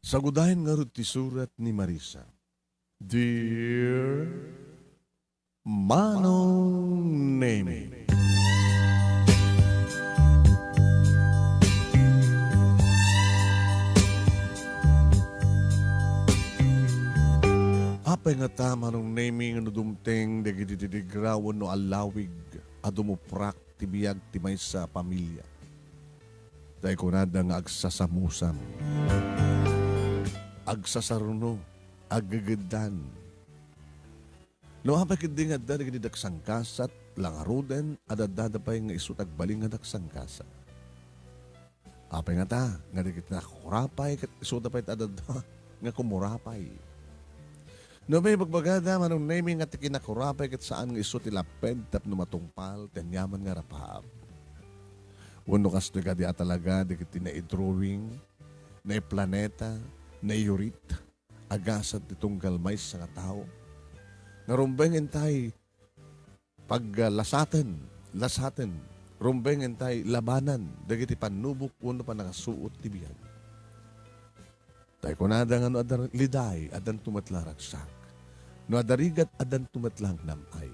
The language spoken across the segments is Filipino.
Sagudahin nga rin ti surat ni Marissa. Dear Manong Nemy, apay nga ta Manong Nemy nga dumteng dagitidigrawon no alawig at dumuprak tibiyag timay sa pamilya. Dahil ko na nga agsasamusam, agsasaruno, agagadan. No apay kindi nga dahil dagsangkasat, langaruden, adadadapay nga isut agbaling nga dagsangkasat. Apay nga ta, nga dikit na kurapay, kat isut apay adadda nga kumurapay. No may bagbagada Manong Nemy nga tikinakurapay kat saan nga isut ilaped tap numatungpal, tanyaman nga rapahab. Uno kas na di talaga, di kiti na i-drawing, na i-planeta, na i-urit, agasat itong galmay sa tao. Narumbengin tayo, pag lasaten, rumbengin tayo, labanan, di kiti panubok, uno pa nakasuot tibiyag. Tayo kunada nga no adan liday, adan tumatlaragsak. No adarigat, adan tumatlang namay.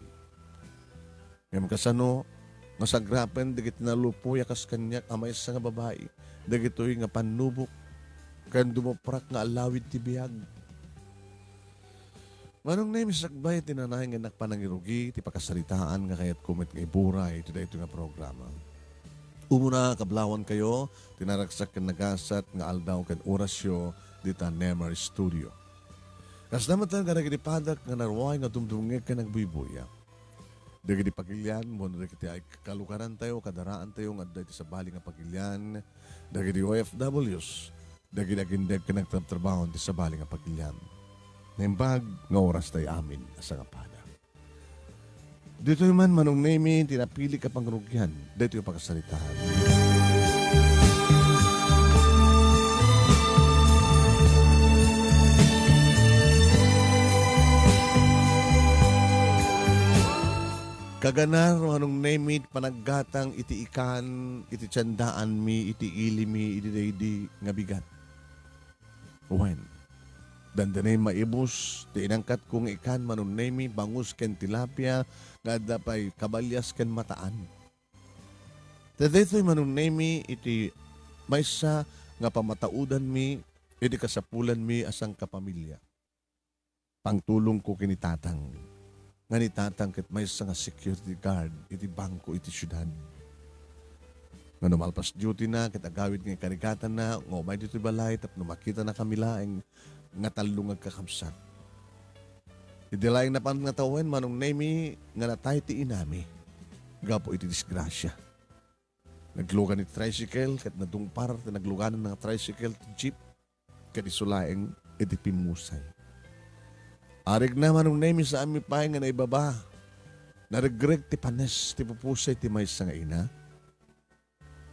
Ngayon kasano, masagrapen, dagit nalupuya kas kanyak amay sa nga babae, dagitoy nga panubok, kan dumuprak nga alawid ti biyag. Manong Nemy sakbay, tinanahin nga nakpanangirugi, ti pakasaritaan nga kayat kumit nga iburay, ito nga programa. Umuna, kablawan kayo, tinaragsak kan nagasat nga aldaw kan orasyo, dita Nemars Studio. Kas naman tayo nga naginipadak nga narway nga dumdungig ka nagbuibuya. Dagiti pagilyan, muna dagiti ay kalukaran tayo, kadaraan tayo, nga dagiti sa bali nga pagilyan, dagiti OFWs, dagiti agindeg ka nagtrabaho sa bali nga pagilyan. Naimbag, nga oras tayo amin, asa nga pada. Dito naman, Manong Nemy, tinapili ka pang rugyan, dito yung pagkasalitahan. Kaganar, Manong Nemy, panaggatang iti ikan, iti tiyandaan mi, iti ili mi, iti daydi nga bigat. When? Dandanay maibus, ti inangkat kong ikan, Manong Nemy, bangus ken tilapia, nga dapay kabalyas ken mataan. Tadeto'y Manong Nemy, iti maysa nga pamataudan mi, iti kasapulan mi asang kapamilya. Pangtulong ko kinitatang. Nga ni tatang ket may nga security guard iti bangko iti syudad. Nga numalpas duty na, ket agawid nga karigatan na, nga umay dito balay, tap numakita na kami laeng nga talong agkakamsat. Idilayang na pan nga tawen, Manong Nemy, nga natay ti inami. Gapo iti disgrasya. Naglugan iti tricycle, ket nadungpar, nagluganan ng tricycle ti jeep, ket isulaeng iti pimusay. Arig na Manong Nemy sa amin pa nga naibaba. Naregreg ti panes, ti pupusay ti may nga ina.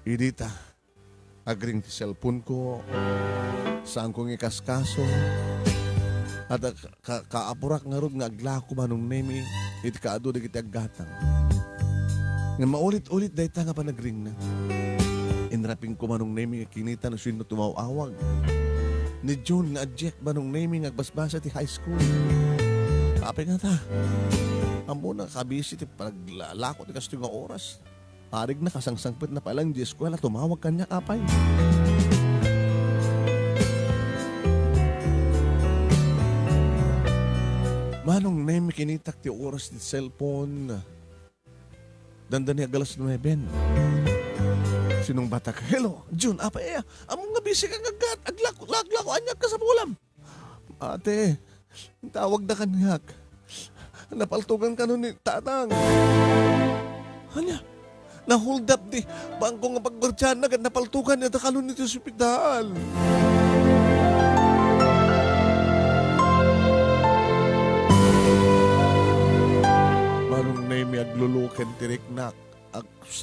Idita, agring ti cellphone ko, saan kong ikaskaso. At kaapurak nga ron nga aglako Manong Nemy, iti kaado na kiti aggatang. Nga maulit-ulit dahi ta nga pa nagring na. Inraping ko Manong Nemy, kinita na sino tumawawag. Ni June nga adjek Manong Nemy nga agbasbasa ti high school. Kapay nga ta. Amo na kabisi ti paglalako ti kasto nga oras. Arig na kasangsangpit na palang di eskwela tumawag kanya kapay. Manong Nemy kinitak ti oras ti cellphone. Dandan niya galas 9. Sinong bata ka? Hello, June, apay among nga busy kang agad. Aglako, anyag ka sa bulam. Ate, tawag na kanyak. Napaltugan ka nun ni tatang. Anya, na-hold up di. Bangko nga pagbartiyan na, napaltugan niya ta kanun nito sa ospital. Manong Nemy agluluken tiriknak,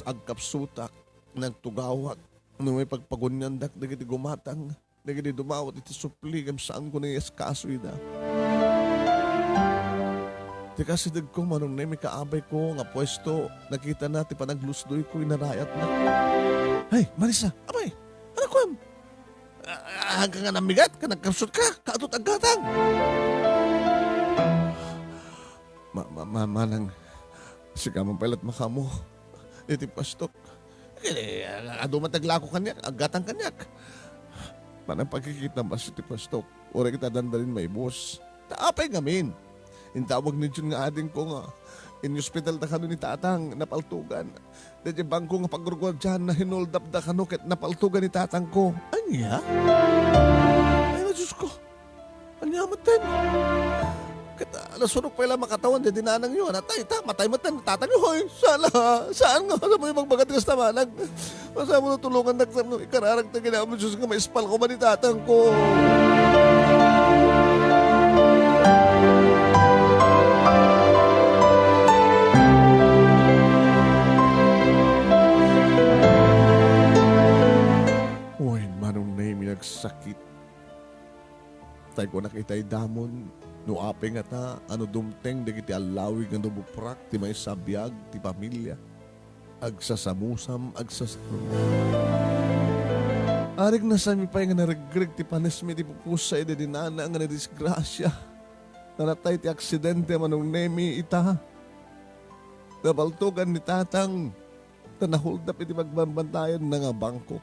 agkapsutak, nagtugawat. Nung may pagpagunyandak, nagiti gumatang, nagiti dumawat, iti supligam saan ko na eskasoy na. Di kasi ko, Manong Nemy, kaabay ko, nga pwesto, nakita na, ti panaglusdoy ko, inarayat na. Hey, Marissa, abay, ano ko? ka nga namigat, ka nagkapsot ka, kaatot ang gatang. Manang, siga man pailat makamo. Iti pastok. Ado mataglako kanyak, agatang kanyak. Manang pagkikita mas iti pastok. Ora kita dandalin may bus. Taapay ngamin. Intawag ni Jun nga ading ko nga. In hospital da kano ni tatang, napaltugan. Dadya bangko nga pagurgwad dyan na hinold up da kano ket napaltugan ni tatang ko. Anya? Ay na Diyos ko. Anya matan. Ket alasunok pa ilang makatawan di dinanang yun. Atay ta, matay matan, tatang yun. Hoy, saan nga? Sa mo yung magbagat ka tamanag? Masa mo natulungan na ikararag na ginamon Diyos nga maispal ko man ni tatang ko. Nagsakit. Tay ko nakita'y damon, no apeng ata, ano dumteng, dagiti alawig nga nabuprak, ti may sabiyag, ti pamilya. Agsasamusam, agsasarum. Arig na sami pa nga naregreg, ti panesmi, ti pupusay, di dinana nga nadisgrasya. Nanatay ti aksidente, Manong Nemy, ita. Nabaltugan ni tatang, na hold up, iti magbambantayan na nga bangko.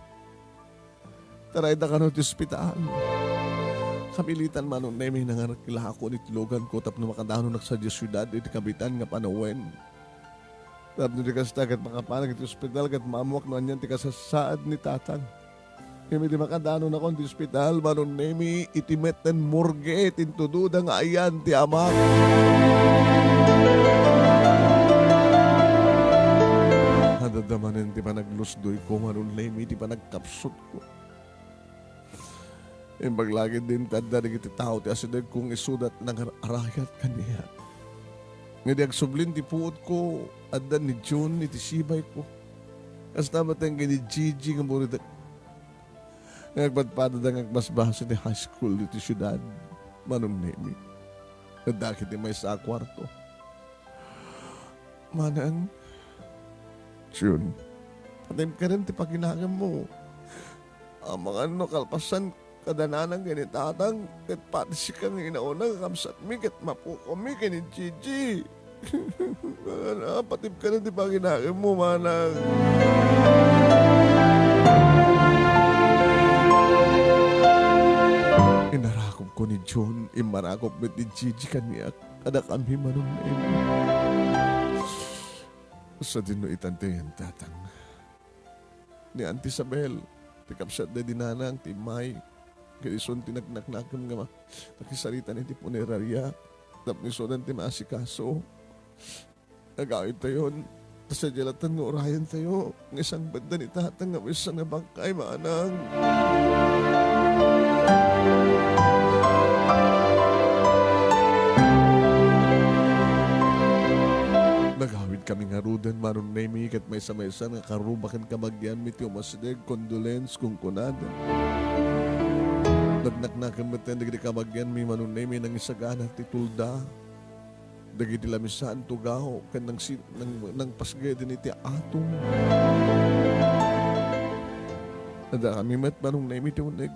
Taray da ka no ti ospital. Kapilitan Manong Nemy na nga nakilako ni tilogan ko tap na makadano nagsadya syudad iti kabitan nga panawen. Tap na di kastagat makapanag iti ospital kat mamuak na niyan ti kasasaad ni tatang. Kami di makadano na kon ti ospital Manong Nemy itimet ten morgue tintududa nga ayan ti amak. Nadadamanin ti pa naglusdoy ko Manong Nemy ti pa nagkapsot ko. Imbag din tanda na iti tao ti asinag kong isudat ng arayat kaniya. Nga agsublin ti puot ko adda ni June iti sibay ko. Kasta matang ni Gigi nga muna nagpadpada da ngagmasbasa ni high school iti syudad Manong Nemy. Nadakit ni may sa kwarto. Manang June, patim ka rin ti paginagam mo. Ang mga kalpasan kadananang ginitatang ket pati si kang inaunang kamsat mi ket mapuko mi kini Gigi. Patib ka na di pa ginagin mo, Manang. Inarakop ko ni John, imarakop mit ni Gigi kaniya kada kami Manong Nemy. Sa dinuitan tayo tatang. Ni Auntie Isabel, tikapsat na dinanang, timay, Kaisun tinagnak-nakam nga nakisarita ni ti punerarya. Tapnisonan ti maasikaso. Nagawid tayo. Tapos sa jalatan nga orayan tayo. Ng isang banda ni tatang nga isang nga bangkay, Manang. Nagawid kami nga rudan, Manong Nemy, kat may sa nga karubakan kamagyan miti umasideg, condolence kung kunada. Nagnak-nakam mati dagiti kamagyan mi Manong Nemy nang isagana ti tulda. Dagiti lamisaan tugaw kan nang pasgay din iti atong. Nada kami met Manong Nemy ti uneg.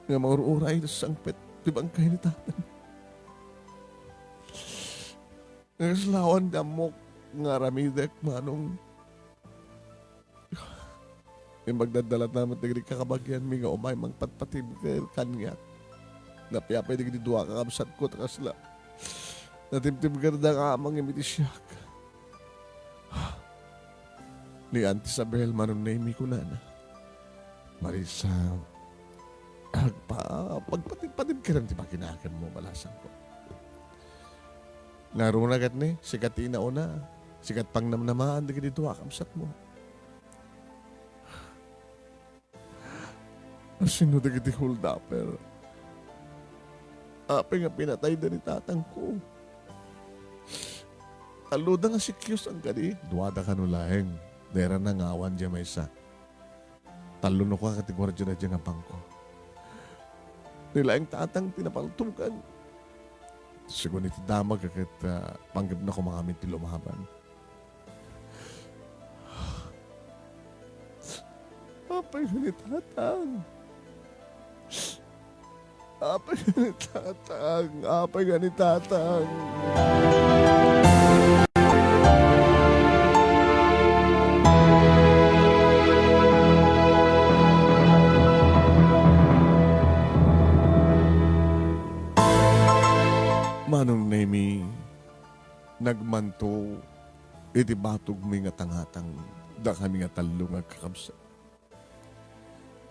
Nga maururay sa sangpet ti bangkay ni tatan. Ngaslawan damok nga ramidek Manong. Yung magdadalat naman tigri kakabagyan mi nga umay mang patpatib kanya. Napiyapay digdi duwa kakabsat ko takasla. Natibtib garda nga amang imiti siyak. Ni Auntie Isabel Manong Nemy ko na. Marissa, pagpatib-patib ka rin di ba kinakan mo balasan ko. Narunagat ni, sikat inauna, sikat pang namnamaan digdi duwa kakabsat mo. Sino dagiti hold upper? Ape nga pinatay na ni tatang ko. Taluda nga si Kios ang gani. Duwada ka nulaeng. Dera na ngawan dyan may isa. Taluno ko ang kategorya na dyan ang pangko. Nilaeng tatang tinapaltukan. Sigun iti damag kakit panggap na ko mga amin tilumahaban. Apay ni tatang. Apay nga ni tatang. Apay nga ni tatang. Manong Nemy, nagmanto, iti batog mi nga tangatang, da kami nga talo nga kakabsa.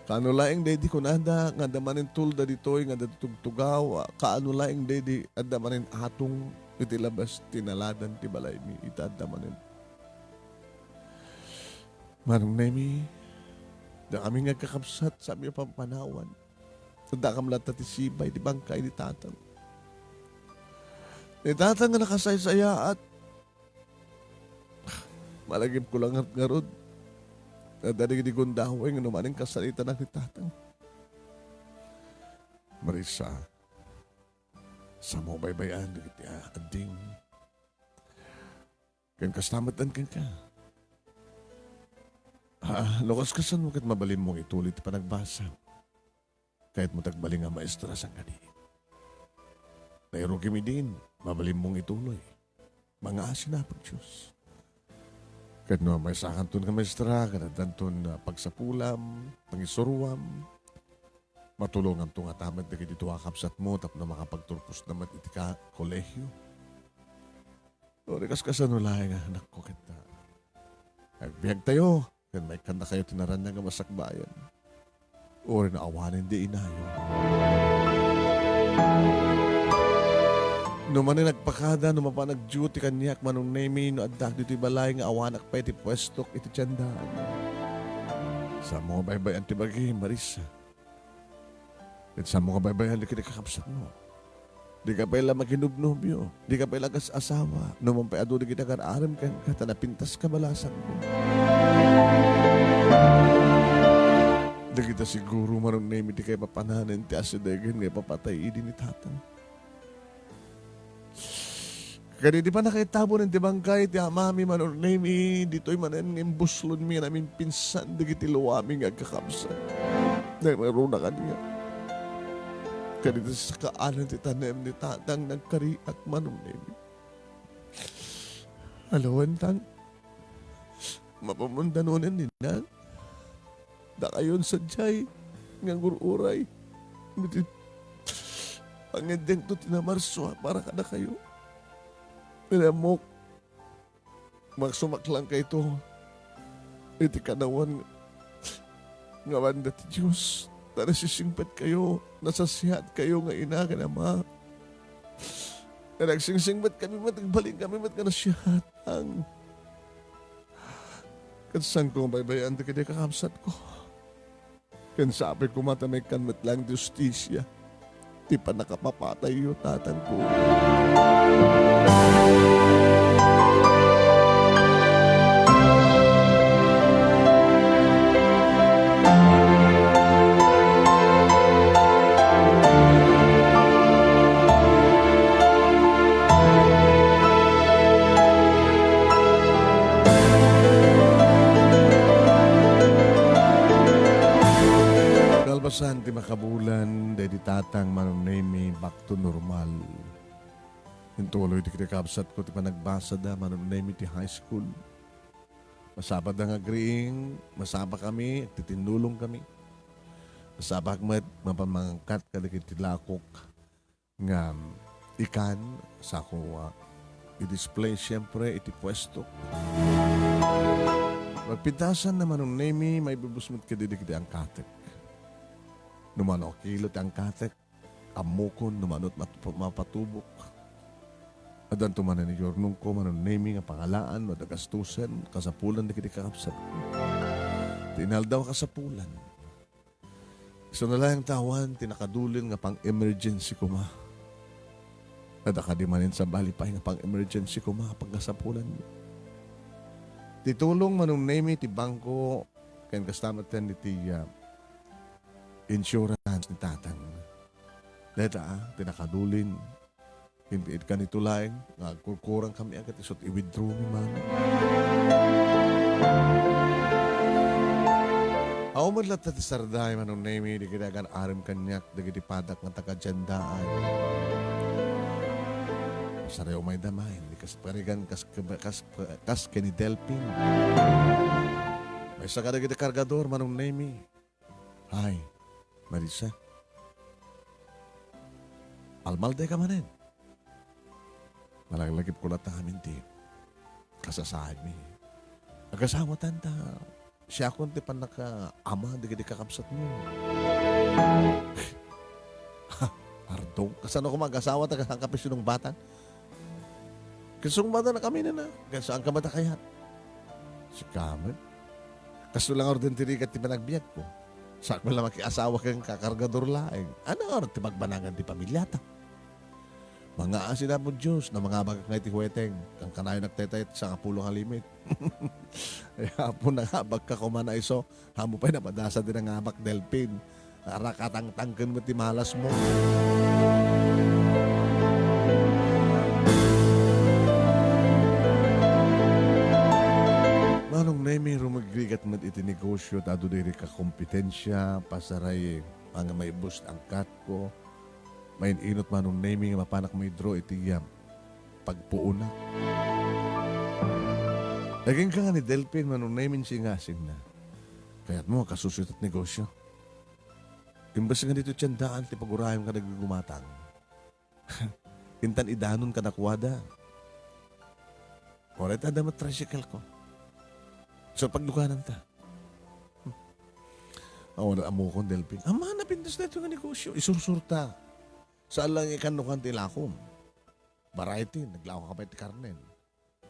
Kaano laing dedi ko nada, nga damanin tulda ditoy, nga datugtugaw, kaano laing dedi, at damanin atong, iti labas, tinaladan, ti balay mi, ita at damanin. Manong Nemy, da kami nga kakabsat, sabi yung pampanawan. Da kamlat ti sibay, di bangkay, di tatang. Di tatang nga nakasaysaya at malagip ko lang at ngarod. Dadalig di gundaway nga numaning kasalita ng itatang. Marissa, sa mo baybayan, iti ading. Kan kastamatan kan ka. Lukas kasan mo kat mabalin mong itulit pa nagbasa. Kahit mo tagbaling nga maestra sang kani. Nairo kimi din, mabalin mong ituloy. Mga asinapag Diyos. Kahit no, may sakanton ka maestra, kanadanton pagsapulam, pangisuruam, matulungan to nga tamad na dito akapsat mo, tap na makapagturpos naman iti ka kolehyo. O, rekas kasanulay nga, anak ko kita. Nagbihag tayo, kan may kanda kayo tinaran na nga masakbayan. O, naawanin di inayo. No man nagpakada, no man nag-duty kanyak, Manong Nemy, no adak dito'y balay nga awanak pa iti pwestok iti tiyandaan. Sa mo baybayan ti bagi, Marissa. At sa mo kabaybayan, di ka kakapsat mo. Di ka pala makinubnubyo. Di ka pala asawa. No man pa ado di kita kararam ka, katanapintas ka balasan ko. Di kita siguro, Manong Nemy, di kayo papananan ti asidegen, ngay papatay idi ni tatang. Kaya di pa nakitabo ng tibangkay, ti amami Manong Nemy, dito'y manan ng buslon mi namin pinsan, di kiti luwaming agkakapsa. Nagmaroon na kaniya. Kaya dito sa kaanan ti tanem ni tatang nagkariak Manong Nemy. Alawan tang, mapamundanunan din na. Da kayon sa jay, ngang ururay. Pangedeng to Nemars, para ka na kayo. Pinamok, magsumaklang kayo ito. Iti kanawan nga banda ti Diyos. Tara sisingpat kayo, nasasihat kayo nga ina ka na ma. Nagsing-singbat kami, matagbaling kami, mat ka nasyahat. Ang kansan ko baybayan, di ka di kakamsat ko. Kansabi ko matamay kanmat lang justisya. Di pa nakapapatay yung tatang ko. Kalbasan ti makabulan, dahil tatang Manong Nemy, back to normal. Yung tuloy di kinikabsat ko, ti pa nagbasa da, Manong Nemy ti high school. Masabad ang agreeing, masaba kami, titinulong kami. Masabag mat, mapamangkat ka ti lakok nga ikan sa kuwa. I-display siyempre, iti pwesto. Magpintasan na Manong Nemy, may bubusmot ka didi ang katek. Numanok kilot ang katek, amukon, numanot mapatubok. Adan tumanan ni Yornong ko, Manong Nemy nga pangalaan, madagastusan, kasapulan na kinikakapsat. Tinal daw kasapulan. Isa na lang tawan, tinakadulin nga pang-emergency ko ma. Nadakadimanin sa balipay nga pang-emergency ko ma, pagkasapulan. Titulong Manong Nemy, ti bangko, kayan kastamatan ni ti insurance ni tatang. Deta, tinakadulin. Hindi ka nito lang. Nagkurkurang kami agad. Isot i-withdraw mi man. Ako madlat at sarday Manong Nemy, di kinagan arim kanyak, di padak ng taga-jandaan. Sarayo may damay, di kas parigan kas kini Delpin. May sakada kita kargador Manong Nemy. Hay, Marissa. Almalde ka manin. Malaglagip ko lahat amin di. Kasasahan mi. Agasawa tanda. Siya akong tipan naka-ama, di kakapsat mo. Ardo, kasano ko mag-asawa tagakapis yung batan? Kasong bata na kami na. Kasaan ka ba kayat? Si Kaman. Kaso lang orden tirikat ti panagbiyak ko. Sak mo lang makiasawa kang kakargador laeng. Ano oras ti magbanangan di pamilyata? Mga asina mo Diyos na mga bagak na itihueteng kang kanayo nagtetayt sa kapulong halimit. Kaya po nangabag ka kumana iso, hamo pa'y napadasa din ang abak Delpin. Arakatang-tangkan mo ti malas mo. Manong Nemy, rumagrigat mo iti negosyo, tado diri ka kompetensya, pasaray, mga may boost ang kat ko. May inot Manong Nemy nga mapanak may draw iti pagpuuna. Naging ka nga ni Delpin Manong Nemy singasing na. Kaya't mo kasusunod at negosyo. Imbas nga dito tiyandaan ti pagurayong ka naggumatang. Intan idanon ka nakuwada. Oret ada mo tricycle ko. So pagdukanan ta. Wala amo kong Delpin. Ama na pintas na ito nga negosyo. Isursurta. Saan lang ikanukan ti lakom? Variety, naglako ka pa iti karnen.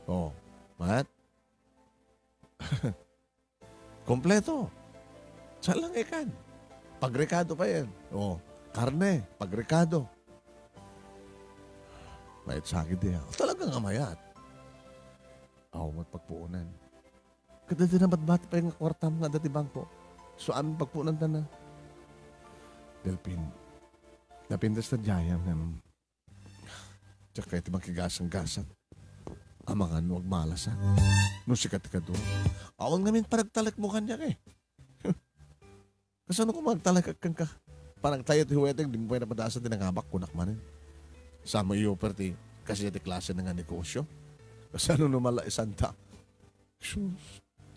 Oh, mat? Kompleto. Saan lang ikan? Pagrekado pa yan. Oh, karne, pagrekado. Mayat sakit diya. Talagang amayat. Ako magpagpuunan. Kada din naman bati pa yung kwartam nga dati bangko. So, amin pagpuunan ta na. Delpin, napindas na diyayam ng tsaka iti makigasang-gasang amangan huwag malasan. No sikat ka doon. Awang namin paragtalak mo kanya eh. Kasano kung magtalak kang ka? Parang tayo ti huweteng di mo pa napadasa din ang habak kunak manin. Sama iyo perti kasi iti klase ng negosyo. Kasano numala isanta?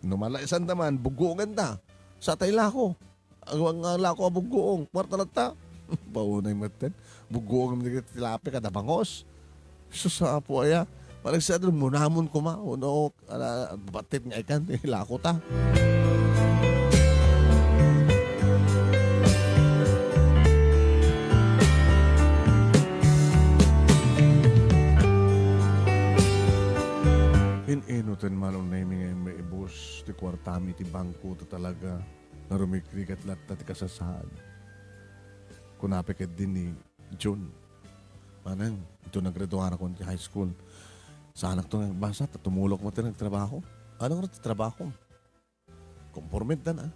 Numala isanta man, buguongan ta. Sa tayla ko. Ang lako buguong. Kwarta lang ta. Paunay maten. Buguong mga tilapi kada bangos. Sa po aya. Parang sa doon munamon ko ma. Uno, batit nga ikan. Lako ta. Inutan Manong Nemy ngayon may ibus. Ti kwartami ti bangko to talaga. Na rumikrigat lahat ti kasasaan. Kunapikit din ni June. Manang, ito naggraduara ko sa high school. Sa anak to nagbasa, tumulok mo ito nagtrabaho. Anong trabaho? Conformit na na.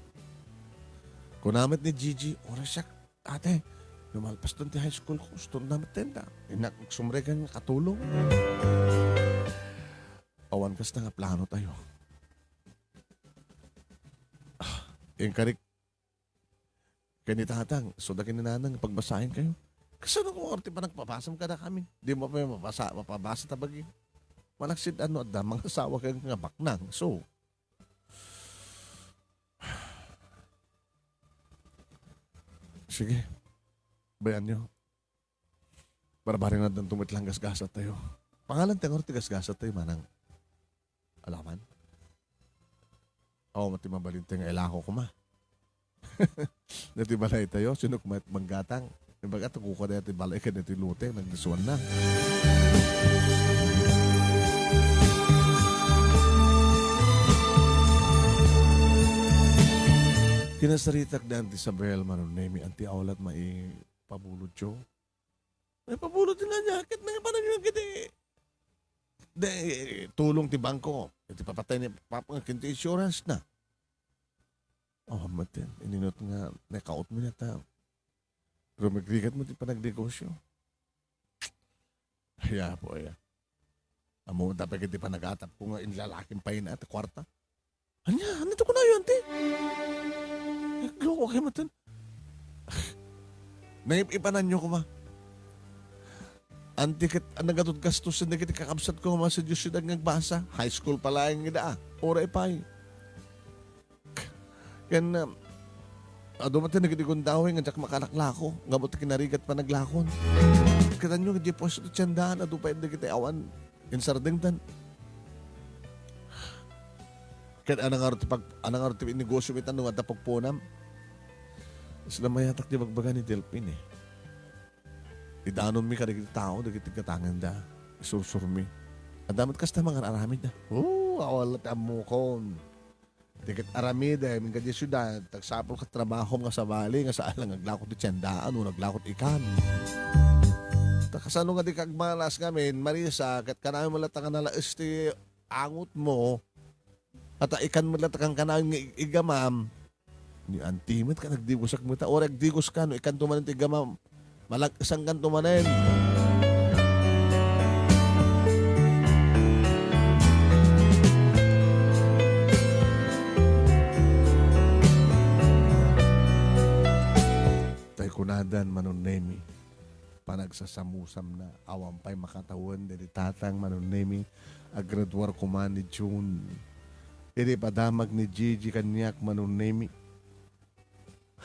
Kunamit ni Gigi, oras siya, ate, lumalpas doon ti high school ko, gusto namin tenda. Nagsumre ka ng katulong. Awan kas na nga plano tayo. Yung karik, kanitatang, so da kininanang pagbasahin kayo. Kasi ano kung orti pa nagpapasam ka na kami? Di mo pa mapabasa tabagi. Malaksid ano at mga asawa kang nga baknang. So, sige, bayan nyo. Barabaring na doon tumitlang gasgasat tayo. Pangalan tayo orti gasgasat tayo manang alaman. Oo, matimabalin tayo nga ilako ko ma. Natibalay tayo, sinuk manggatang. Nabagat ako ko na balay ka na tilute, nagdisuan na. Kinasaritak na Auntie Isabel, Manong Nemy, Auntie Aulat, may pabulod siyo. May pabulod din na jacket na parang yung kiti. Tulong ti bangko. Iti papatay ni Papa, kinti insurance na. Oh, matin. Ininot nga, nakaut mo na ta. Pero magrigat mo din pa nagnegosyo. Kaya po, ya. Amo, dapat hindi pa nag-atap ko nga inlalaking pa yun at kwarta. Anya, nandito ko na yun, te. Nagloko kayo matan. Naipanan nyo ko ma. Antikit, nagatod gastos na kita kakabsat ko ma sa Diyos yung nagbasa. High school pala yung ida. Oray pa eh. Kaya na, dumating nagitigong dawin nga jak makanaklako. Nga mo kinarigat pa naglakon. Kita nyo, hindi po sa tiyandaan. Ado pa hindi kita awan. Insardingtan. Kaya anang arti negosyo may tanong at pagpunam. Sila mayatak di magbaga ni Delpin eh. Idanon mi karigit tao, dagiti katangan da. Isursur mi. Adamat kasta mga aramid na. Awalat amukon. Dikit aramid eh, minga di syudad, tagsapol ka trabaho nga sa bali, nga sa alang naglakot di tiyandaan o naglakot ikan. Takasano nga di kagmalas ngamin, Marissa, kat kanami malatang nala este angot mo, at ikan malatang kanami igamam, ni antimit ka nagdigos ak muta, o nagdigos ka, no ikan tumanin igamam, malagkasang kan tumanin. Kunadan Manong Nemy, panagsasamusam na awampay makatawan dili tatang Manong Nemy, agradwar kuman ni June. Iri padamag ni Gigi kanyak Manong Nemy.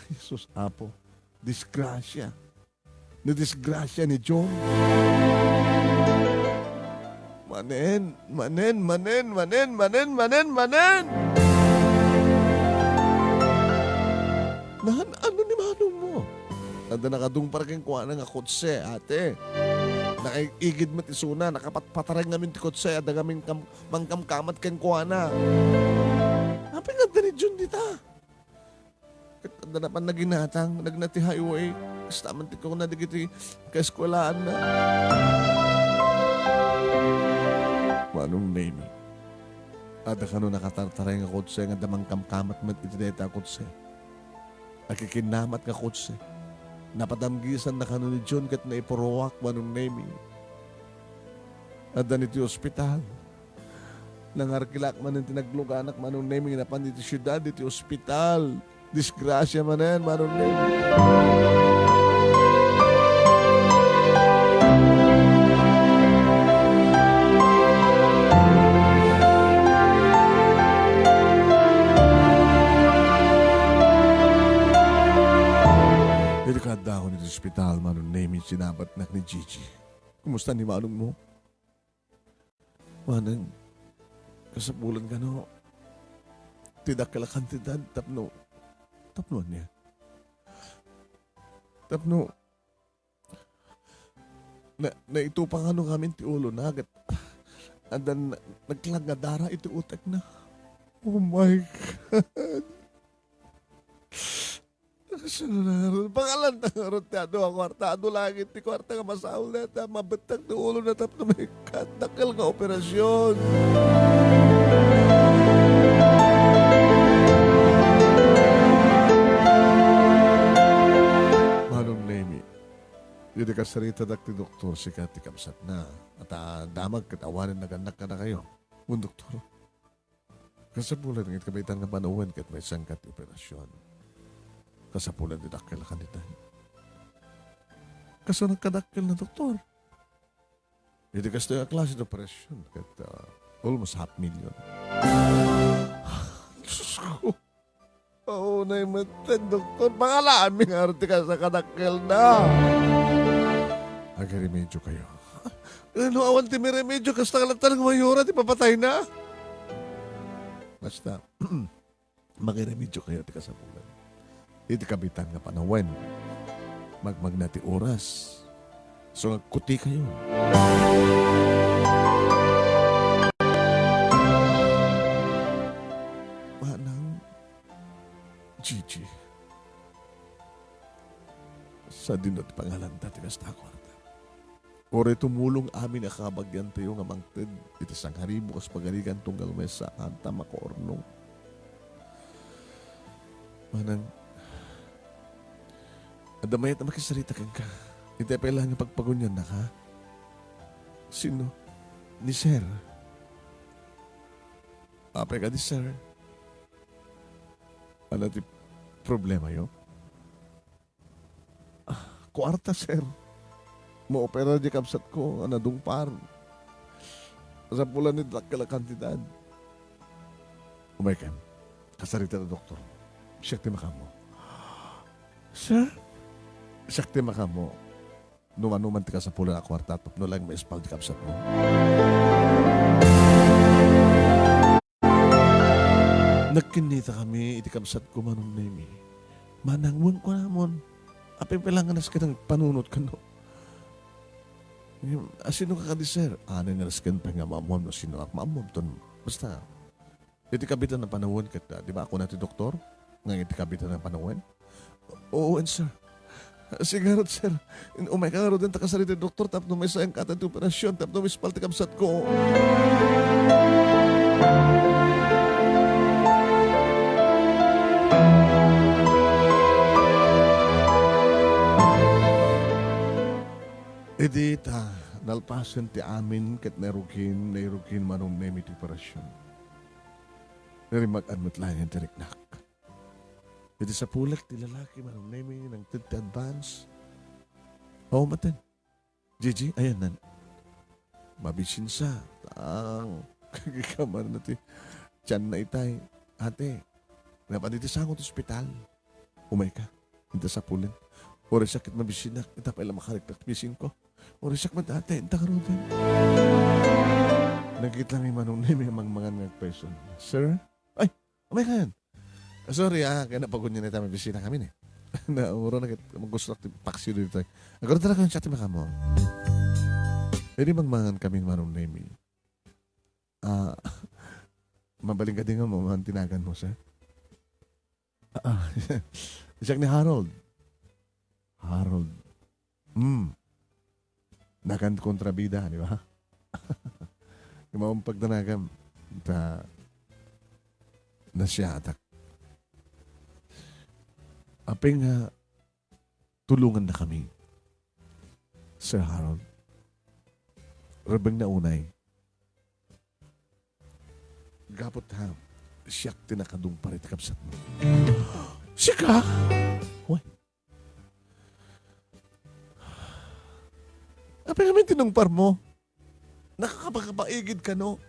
Jesus apo, disgrasya. Disgrasya ni John. Manen. Nahan, ano ni Manong mo? Kada nakadung para kayong kuha nga kotse, ate. Nakaigid mat isuna, nakapatpatarang namin ti kotse, ada kaming mangkamkamat kayong kuha na. Hapi nga ni Jun dita. Kada na pan naginatang, nagnati highway, kastaman ti ko na digiti kaeskwalaan na. Manong Nemy. Ada ka no nakatartaray nga kotse, nga damang kamkamat mat itideta kotse. Nakikinamat nga kotse. Napadamgisan na kano ni John kat na iporowak Manong Nemy. At daniti ospital. Nangarkilak man ng tinagluganak Manong Nemy na pan diti syudad, diti ospital. Disgrasya man yan Manong Nemy. Delikada ako nito sa ospital, Manong Nemy, sinabat na ni Gigi. Kumusta ni Manong mo? Manang, kasapulan ka no. Tidak ka kantidad, tapno niya. Tapno, na ito pa nga no kami ti ulo na agad. Andan, naglagadara iti utak na. Oh my God. Pangalan na rotado ang kwartado langit ti kwarta nga masaul na ta mabetag na ulo na tap na may katakal nga operasyon. Manong Nemy, hindi ka sarita dak ti doktor si ka ti kamsat na at damag katawanin naganak ka na kayo. Un doktor, kasapulan ng kabaitan nga panuwan kat may sangkat operasyon. Kasapulan di dakil ka nito. Kaso nagkadakil na doktor. Hindi kasi yung klase ng operasyon. Almost $500,000. Diyos ko. Oo na yung matag, doktor. Pangalaming arte ka sa kadakil na. Aga-remedyo kayo. Ano awan ti may remedyo? Kasta ka lang talagang mayura. Di papatay na. Basta, mag-remedyo kayo ti kasapulan. Iti kabitan nga panawen. Magmagnati oras. So, kuti kayo. Manang Gigi. Sa dinot pangalan dati kasta kwarta. Ore tumulong amin nakabagyan tayo nga mangted. Iti sang haribo kas pagaligan tunggal mesa anta makoornong. Manang adamayat na makisarita kang ka. Hindi pa ilang pagpagunyan na ka. Sino? Ni Sir. Apay ka ni Sir. Anatip problema yo. Kuarta, sir. Mo-opera di kapsat ko, anadong par. Sa pula ni dakala kantidad. Umaykan, kasarita na doktor. Siyakti makamo. Sir? Siyakti makamo. Numan-numan ti ka sa pula na kwarta, tapno lang may espal di kapsat mo. Nagkinita kami, iti kapsat ko Manong Nemy. Manangwon ko namon. Apay palangan nas ka ng panunot ka no. Asino ka di sir? Ano nga nas ka ng pangamamon, asino ak maamon ton. Basta, iti kabitan ng panawon kita. Di ba ako natin doktor? Ngayon iti kabitan ng panawon? Oo, sir. Sigarot, sir. Umay ka nga rin takasalita doktor, tapno may sayang kata ti operasyon, tapno may spalti kapsat ko. Edita, nalpasan ti amin kat nairukin Manong Nemy ti operasyon. Nari mag-admit lang yung tiriknak. Iti sa pulak ti lalaki Manong Nemy nang ti advance. Oo, matan. Gigi, ayan nan. Mabisin sa. Ang kagikamar na ti. Tiyan na itay. Ate, napaniti sa akong ospital. Umay ka. Hinta sa pulan. Ori sakit mabisinak. Ita pa ilang makaliktak bisin ko. Ori sakit matate. Hinta ka rin. Nagkita lang yung Manong Nemy amang mga nagperson. Sir? Ay, umay ka yan. Sorry, kaya napagod niya na tayo mabisina kami eh. Nauro na mag-gusto natin paksiyo dito. Agad talaga yung chat mo ka mo. Pwede magmangan kami Manong Nemy. Mabaling ka din nga mo, tinagan mo, sir. Siyak ni Harold. Harold. Nakan kontrabida, di ba? Yung mga pagdanagam, na siya atak. Apeng tulungan na kami. Sir Harold. Rabang na unay. Gapot ha. Siyak tinakadong parit kapsat mo. Siya ka? Uy. Apeng kami tinungpar mo. Nakakapagpaigid ka no.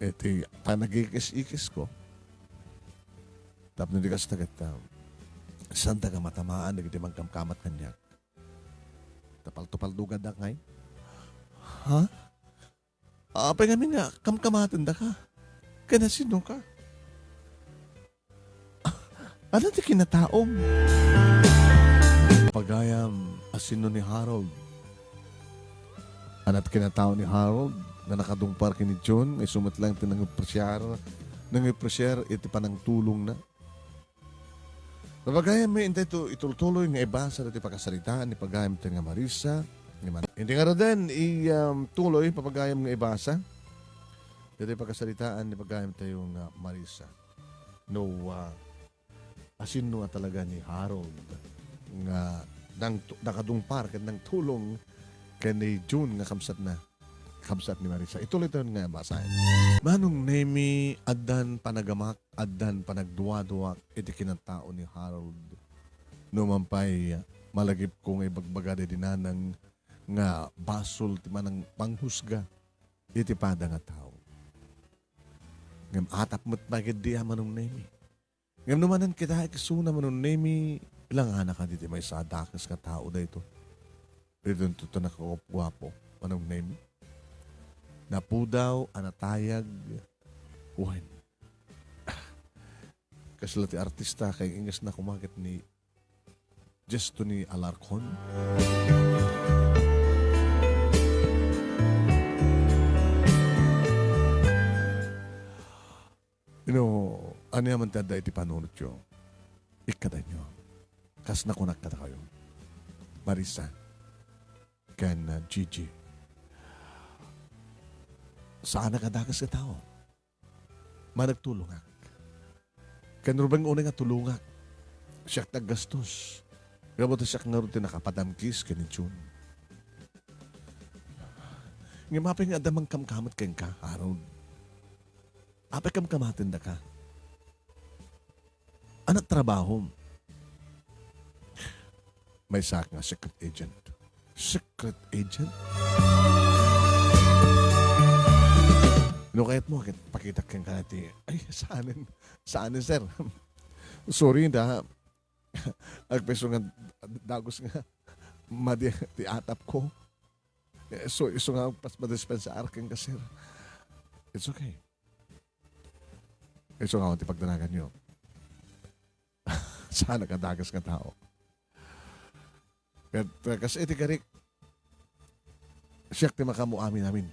Eti, panagikis-ikis ko. Tapos hindi ka sa tagat santa ka matamaan, nagiti magkamkamat kanyak. Tapal-tupal-dugad na ngay. Ha? Apay nga nga, kamkamatin da ka. Kaya na sino ka? Ano ti kinataong? Pagayam, asino ni Harold. Anat kinatao ni Harold, na nakadungpar kini John, ay sumat lang tinangipresyar, iti panang tulong na. Napagayam may hindi ito ituloy nga ibasa na iti pakasalitaan, ni pagayam ito nga MARISSA. Hindi nga rin tuloy papagayam nga ibasa. Ito pakasalitaan, ni pagayam ito yung MARISSA. No, asin no talaga ni Harold nga nakadungpar kat ng tulong kay ni June nga kamsat ni MARISSA. Ituloy ito nga basahin. Manong Nemy, addan panagamak, addan panagduwa-duwak, iti kinatao ni Harold. Numampay, malagip kong ibagbagada dinanang nga basol ti manang panghusga, iti pada nga tao. Ngam atap mo't bagid diya Manong Nemy. Ngam numanan kita ikisuna Manong Nemy, ilang anak ka diti may sadakas ka tao da ito. Ito ito nakakopwapo Manong Nemy. Napudaw, anatayag, uwan. Kasulati artista kay ingas na kumagat ni Gesto ni Alarcon. Ano yaman tada iti panunot yun? Ikada nyo. Kas na kunak kada kayo. MARISSA. Kan Gigi. Saan nakadakas ka tao? Managtulungak. Kanurubang unang nga tulungak. Siyak naggastos. Gabot siyak nga rin nakapadamkis kaninchun. Nga mapay nga adamang kamkamat kayong ka, Harold. Apay kamkamatin da ka. Ano trabaho? May sak nga secret agent. Secret agent? No, kahit mo, pakita kang kanati. Ay, saanin, sir. Sorry, agpeso nga, dagos nga, ti atap ko. So, iso nga, pas madispensa arkin ka, sir. It's okay. Iso nga, ti pagdanagan nyo. Sana ka dagas nga tao. Kasi iti karik, siyak ti makamu amin namin.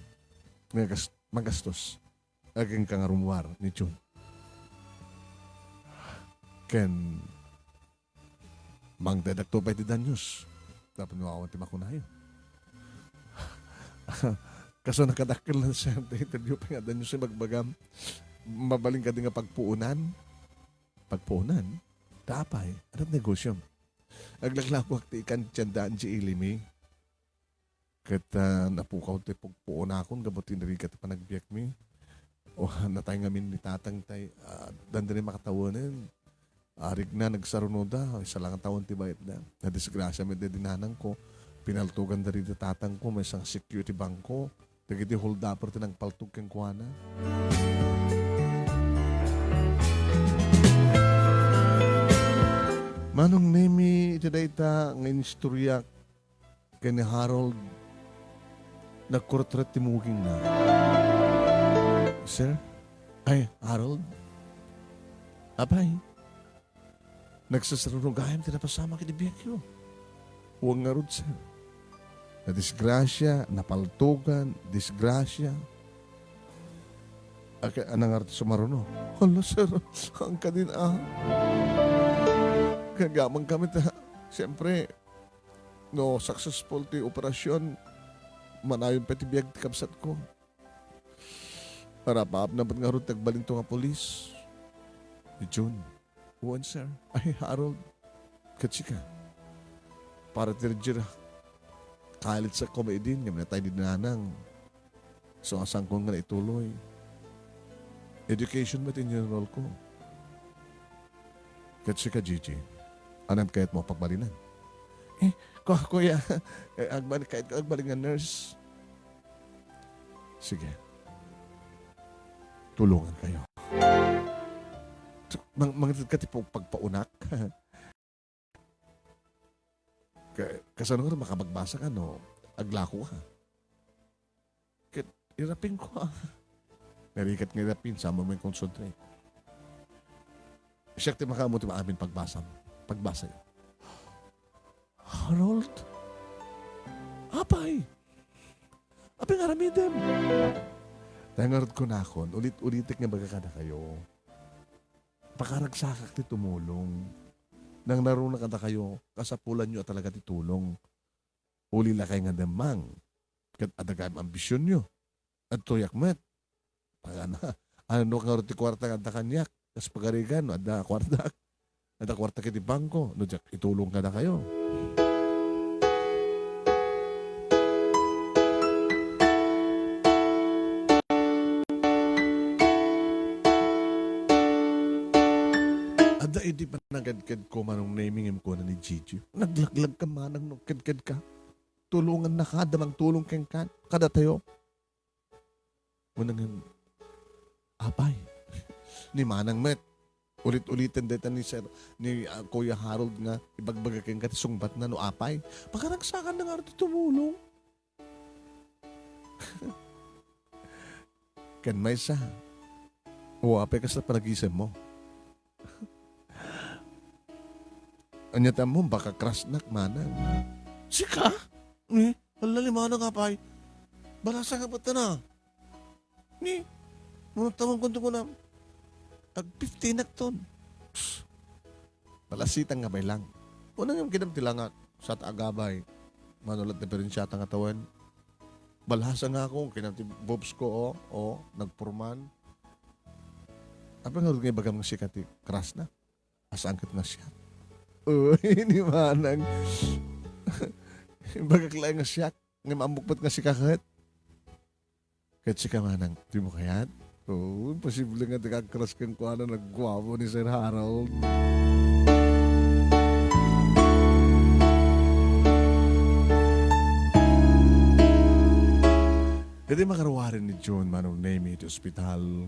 Magastos. Aging kang arumwar ni June. Ken mang dedakto pa iti danyos. Dapat nuwawan ti makunayo. Kaso nakadakil lang siya sa interview pa nga danyos yung magbagam. Mabaling ka din nga pagpuunan. Pagpuunan? Tapay. Anong negosyo? Aglaglawak ti ikan tiyandaan si Ilimi. Kat napukaw ti pagpuuna akong gabutin rin kat panagbiyak mi. O natay ngamin ni tatang tay. Dandari makatawanin. Arig na nagsarunoda. Isa lang ang taon ti bayit na. Nadisgrasya mi dinanang ko. Pinaltugan dari ti tatang ko. May isang security bangko. Dagiti hold upper ti nagpaltug keng kuwana. Manong Nemy, iti dayta ng istorya kay ni Harold nagkurtret ti muging na. Sir? Ay, Harold? Abay? Nagsasarunugayam tinapasama kinibiyag yun. Huwag nga rod, sir. Na disgrasya, napaltugan, disgrasya. Anong arti sumaruno? Hala, sir, ang kadin kagamang kami siyempre, no, successful ti operasyon, manayon pati biyag ti kapsat ko. Para paap na ba't nga rin tagbalinto nga polis? Ni June. Uwan, sir. Ay, Harold. Katsika. Para tirjira. Kalit sa komedin. Ngayon na tayo dinanang. So, asang ko nga na ituloy. Education ba't in-enroll ko? Katsika, Gigi. Anong kahit mo pagbalinan? Kuya, kahit agbalik nga nurse. Sige. Tulungan kayo. Mga katipong pagpaunak. Kasano nga makabagbasa ka, no? Aglako ka. Irapin ko, Narikat nga irapin, sama mo yung concentrate. Siyak ti makamuti maamin pagbasa yun. Harold? Apay nga ramidem. Tangarod ko na akon, ulit-ulitik nga baga kada kayo. Pakaragsakak ti tumulong. Nang naruna kada kayo, kasapulan nyo talaga ti tulong. Uli la kayo nga damang. Kat adagam ambisyon nyo. At tuyak met. Ano nga rin ti kwarta nga kanyak. Kas pagarigan, ada kwarta kiti bangko. No, jak, itulong kada kayo. Hindi pa nagadkad ko Manong Nemy ko na ni Gigi. Naglaglag ka manang nung kadkad ka. Tulungan na ka, damang tulong kang kan. Kada tayo. Munang apay. Ni Manang Met. Ulit-ulitan dito ni Kuya Harold nga ibagbaga kang katisungbat na no apay. Pakaragsakan na nga rin tumulong. Kan may sa. O apay ka sa panagisem mo. Anyata mo, baka krasnak manang. Sika? Halalimanang apay. Balasa nga ba't na? Munatawang kunto ko na. Tag 15 ton. Balasitang nga bay lang. Unang yung kinamtilangak sa taagabay. Manulat na perinsyata nga tawan. Balasa nga ako, kinamti bobs ko, nagpurman. Apa nga rin bagam nga sikat, krasnak. Asangkat nga siya. Uy, ni Manang. Bagakla nga siya. Nga maambukpat nga si kakat. Kahit si Manang, di mo kayat? Oo, posible nga nagkakrush kang kuha na nagwapo ni Sir Harold. Hindi makaruwarin ni John Manong Nemy iti ospital.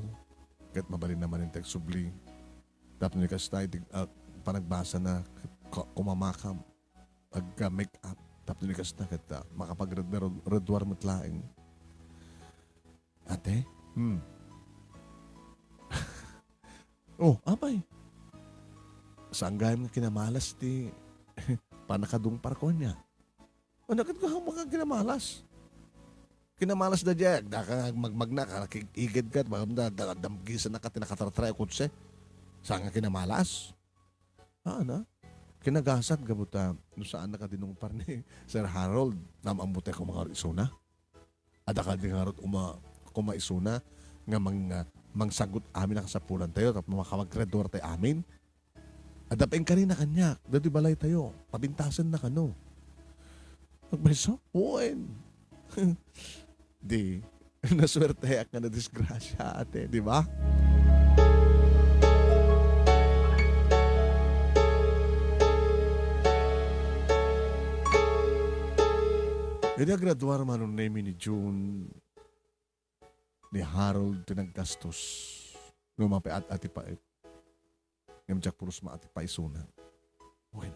Kahit mabalin naman yung tegsubli. Tapos niya kasi tayo panagbasa na kumamakam. Mag-make up. Tapos niya kasi na kita makapag-redwar matlaing. Ate? Oh, apay. Saan gayam nga kinamalas ti panakadung parko niya? O, nakit ko mga kinamalas. Kinamalas na dyan. Magmagna ka, nakikigid ka, damgisan na ka, tinakatartray kutse. Saan nga kinamalas? Na? Kinagasat gabuta, no saan na ka dinungpar ni Sir Harold, namambutay ko mga isuna. Ada ka din harot kumaisuna, nga mangsagot amin na kasapulan tayo, tapos makamagkredor tayo amin. Adapin ka rin na kanya, dati balay tayo, pabintasan na kano. Magbayso? Uwan. Di, naswerte ka na disgrasya ate, di ba? Hindi graduar Manong Nemy ni June, ni Harold, tinaggastos. Lumapi at ati pa it. Ngayon jak puros ma ati pa isuna. Okay.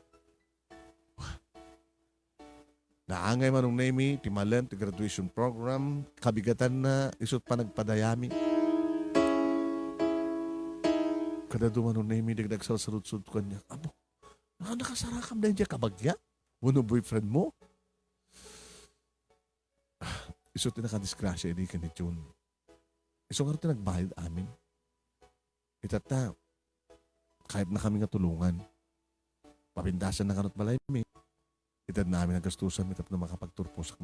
Naangay Manong Nemy, timalan, ti graduation program, kabigatan na, isot pa nagpadayami. Kada do Manong Nemy, nagdagsal-sarud-sud ko niya. Abo, nakasarakam na niya kabagya? Wano boyfriend mo? Isot na nakadisgrasya, hindi ka ni June. Isot nga rin nagbayad amin. Itata, kahit na kami nga tulungan, papindasan na kanot balay mi. Itad namin ang gastusan, mitap na makapagturpo sa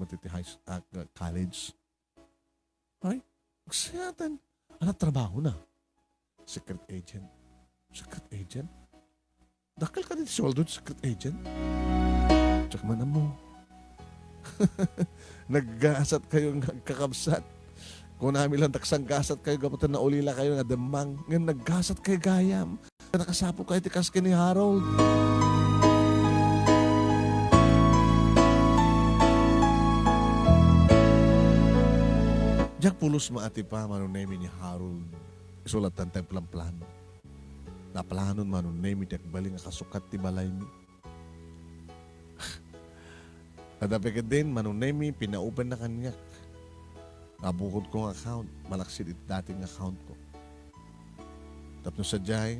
college. Ay, magsayatan. Ano trabaho na? Secret agent. Secret agent? Dakal ka din soldo, secret agent? Tsak man mo. Naggasat kayo kakabsat. Kung namin lang taksang gasat kayo, kapatan na ulila kayo nga damang. Ngayon naggasat kayo gayam. Nakasapo kayo tikas ni Harold. Diyak pulos maati pa Manong Nemy ni Harold. Isulat ang templang plano. Naplanon Manong Nemy diyak bali nga kasukat ti balay mi. Nadabi ka din, Manong Nemy, pinauban na kanyak. Nabukod kong account, malaksid ito dating account ko. Tapos sa jay,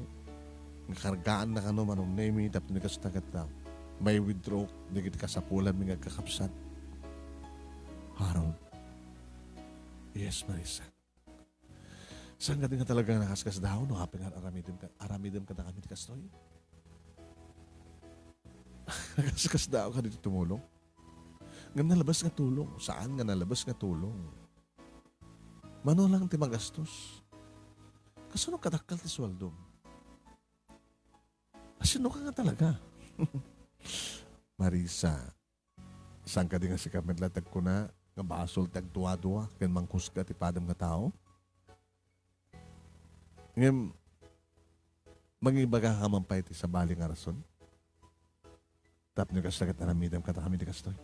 nakargaan na kano Manong Nemy, tapos nikastagat na, may withdraw, nagit kasapulan, may nagkakapsat. Harold. Yes, Marissa. Saan ka din ka talaga nakaskas daw, no? Hapin nga aramidem ka na kami di kastoy. Nakaskas daw ka dito tumulong. Nga nalabas nga tulong. Saan nga nalabas nga tulong? Mano lang ti magastos. Kasano kadakal ti sweldo? Asino ka nga talaga? Marissa, saan ka din nga si Kamitlatag ko na nga basol tag tuwa-duwa kan mangkusga ti padam nga tao? Ngayon, mangibaga ka mampay ti sa bali nga rason? Tap nyo kasagat aramidam kata kami di kastoy.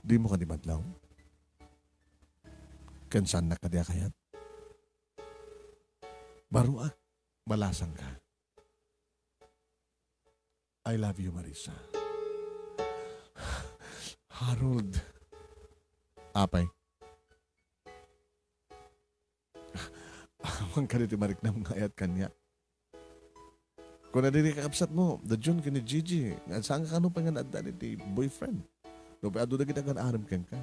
Di mo ka di madlaw? Kansan na ka di akayat? Baruak, malasang ka. I love you, Marissa. Harold. Apay. Ang kaniti marik na mga ayat kanya. Kung nadiri kakapsat mo, the June kini Gigi, saan ka ano pa nga naadaan iti boyfriend? No, pa ado na kita kan aram kang ka.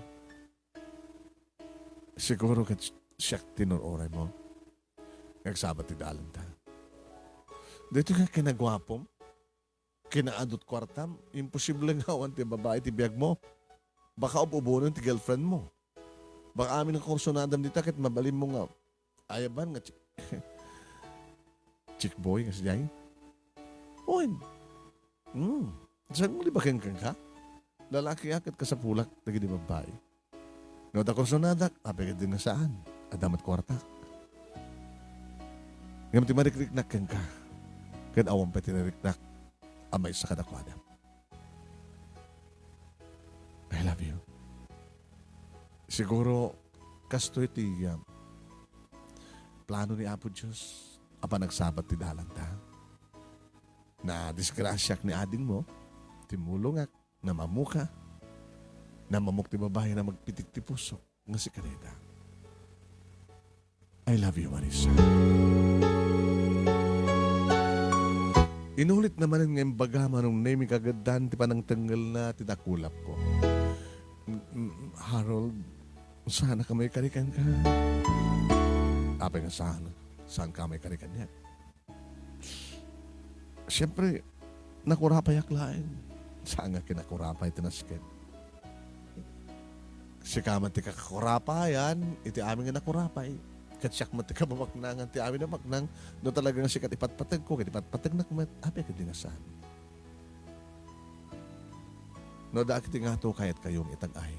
Siguro ka siyak tinur-oray mo. Nagsabat ti dalan ta. Dito nga kinagwapom, kinaadot kwartam, imposible nga awan ti babae ti biyag mo. Baka upubunan ti girlfriend mo. Baka amin ang kursonadam dita kahit mabalim mo nga. Ayaban nga chick boy nga siya. Oin. Saan mo libakin kang ka? Lalaki akit ka sa pulak, naging di babae. Nota kursonadak, apagad din na saan? adamat kwarta. Ngayon ti marikrik-nak ka. Kan awang pa tinariknak amay sa kadako Adam. I love you. Siguro, kasto iti plano ni Apo Diyos apa nagsabat ti dalan ta. Na disgrasyak ni ading mo, timulongak, na mamuka, na mamuk ti babae na magpitik ti puso, nga si Kaneda. I love you, Marissa. Inulit naman ng baga Manong Nemy kagadan ti panang tanggal na tinakulap ko. Harold, sana ka may karikan ka. Apay nga saan ka may karikan niya. Siyempre, nakurapay aklain. Saan nga kinakurapay tinaskin. Si kaman ti kakurapayan, iti amin nga nakurapay. Katsyak mo ti kabamaknangan, ti amin na maknang, no talagang sikat ipatpatag ko, ipatpatag na kumat, apay ka din nga saan. No da kiti nga to kayat kayong itag-ay.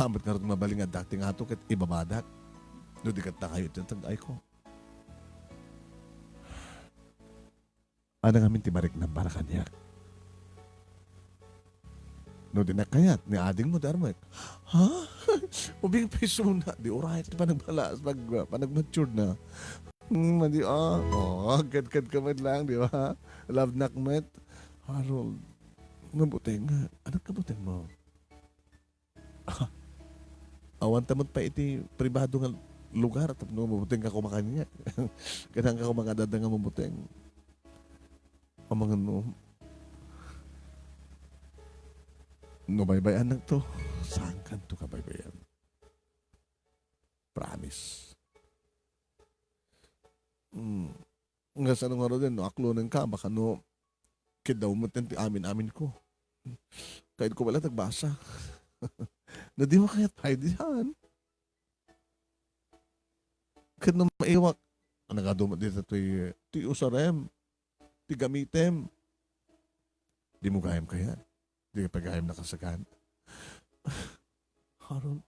Amat nga rin mabaling nga dati nga to kat ibabadak. No di kat na kayo itag-ay ko. Ano nga min tibarik na para kanya? No di na kayat ni ading mo darmak. Ha? Ubing peso na. Di oray ito panagbalas panagmature na. Madi gad kamad lang, di ba? Love nakmet. Harold, mabuting nga. Ano kabuting mo? Awan tamot pa iti pribado nga lugar at no, mabuting ka kumakanya. Ganang ka kumakadada nga mabuting. Ang mga no baybayan lang to. Saan ka to ka baybayan? Promise. Nga sa nung araw din, no, aklunan ka, baka no, kidaw mo ti amin-amin ko. Kahit ko wala tagbasa. Na di mo kaya tayo diyan. Kahit na maiwak, nagadumat dito ti usarem, ti gamitem. Di mo gayam kaya. Di ka pag-gayam nakasagan. Harold,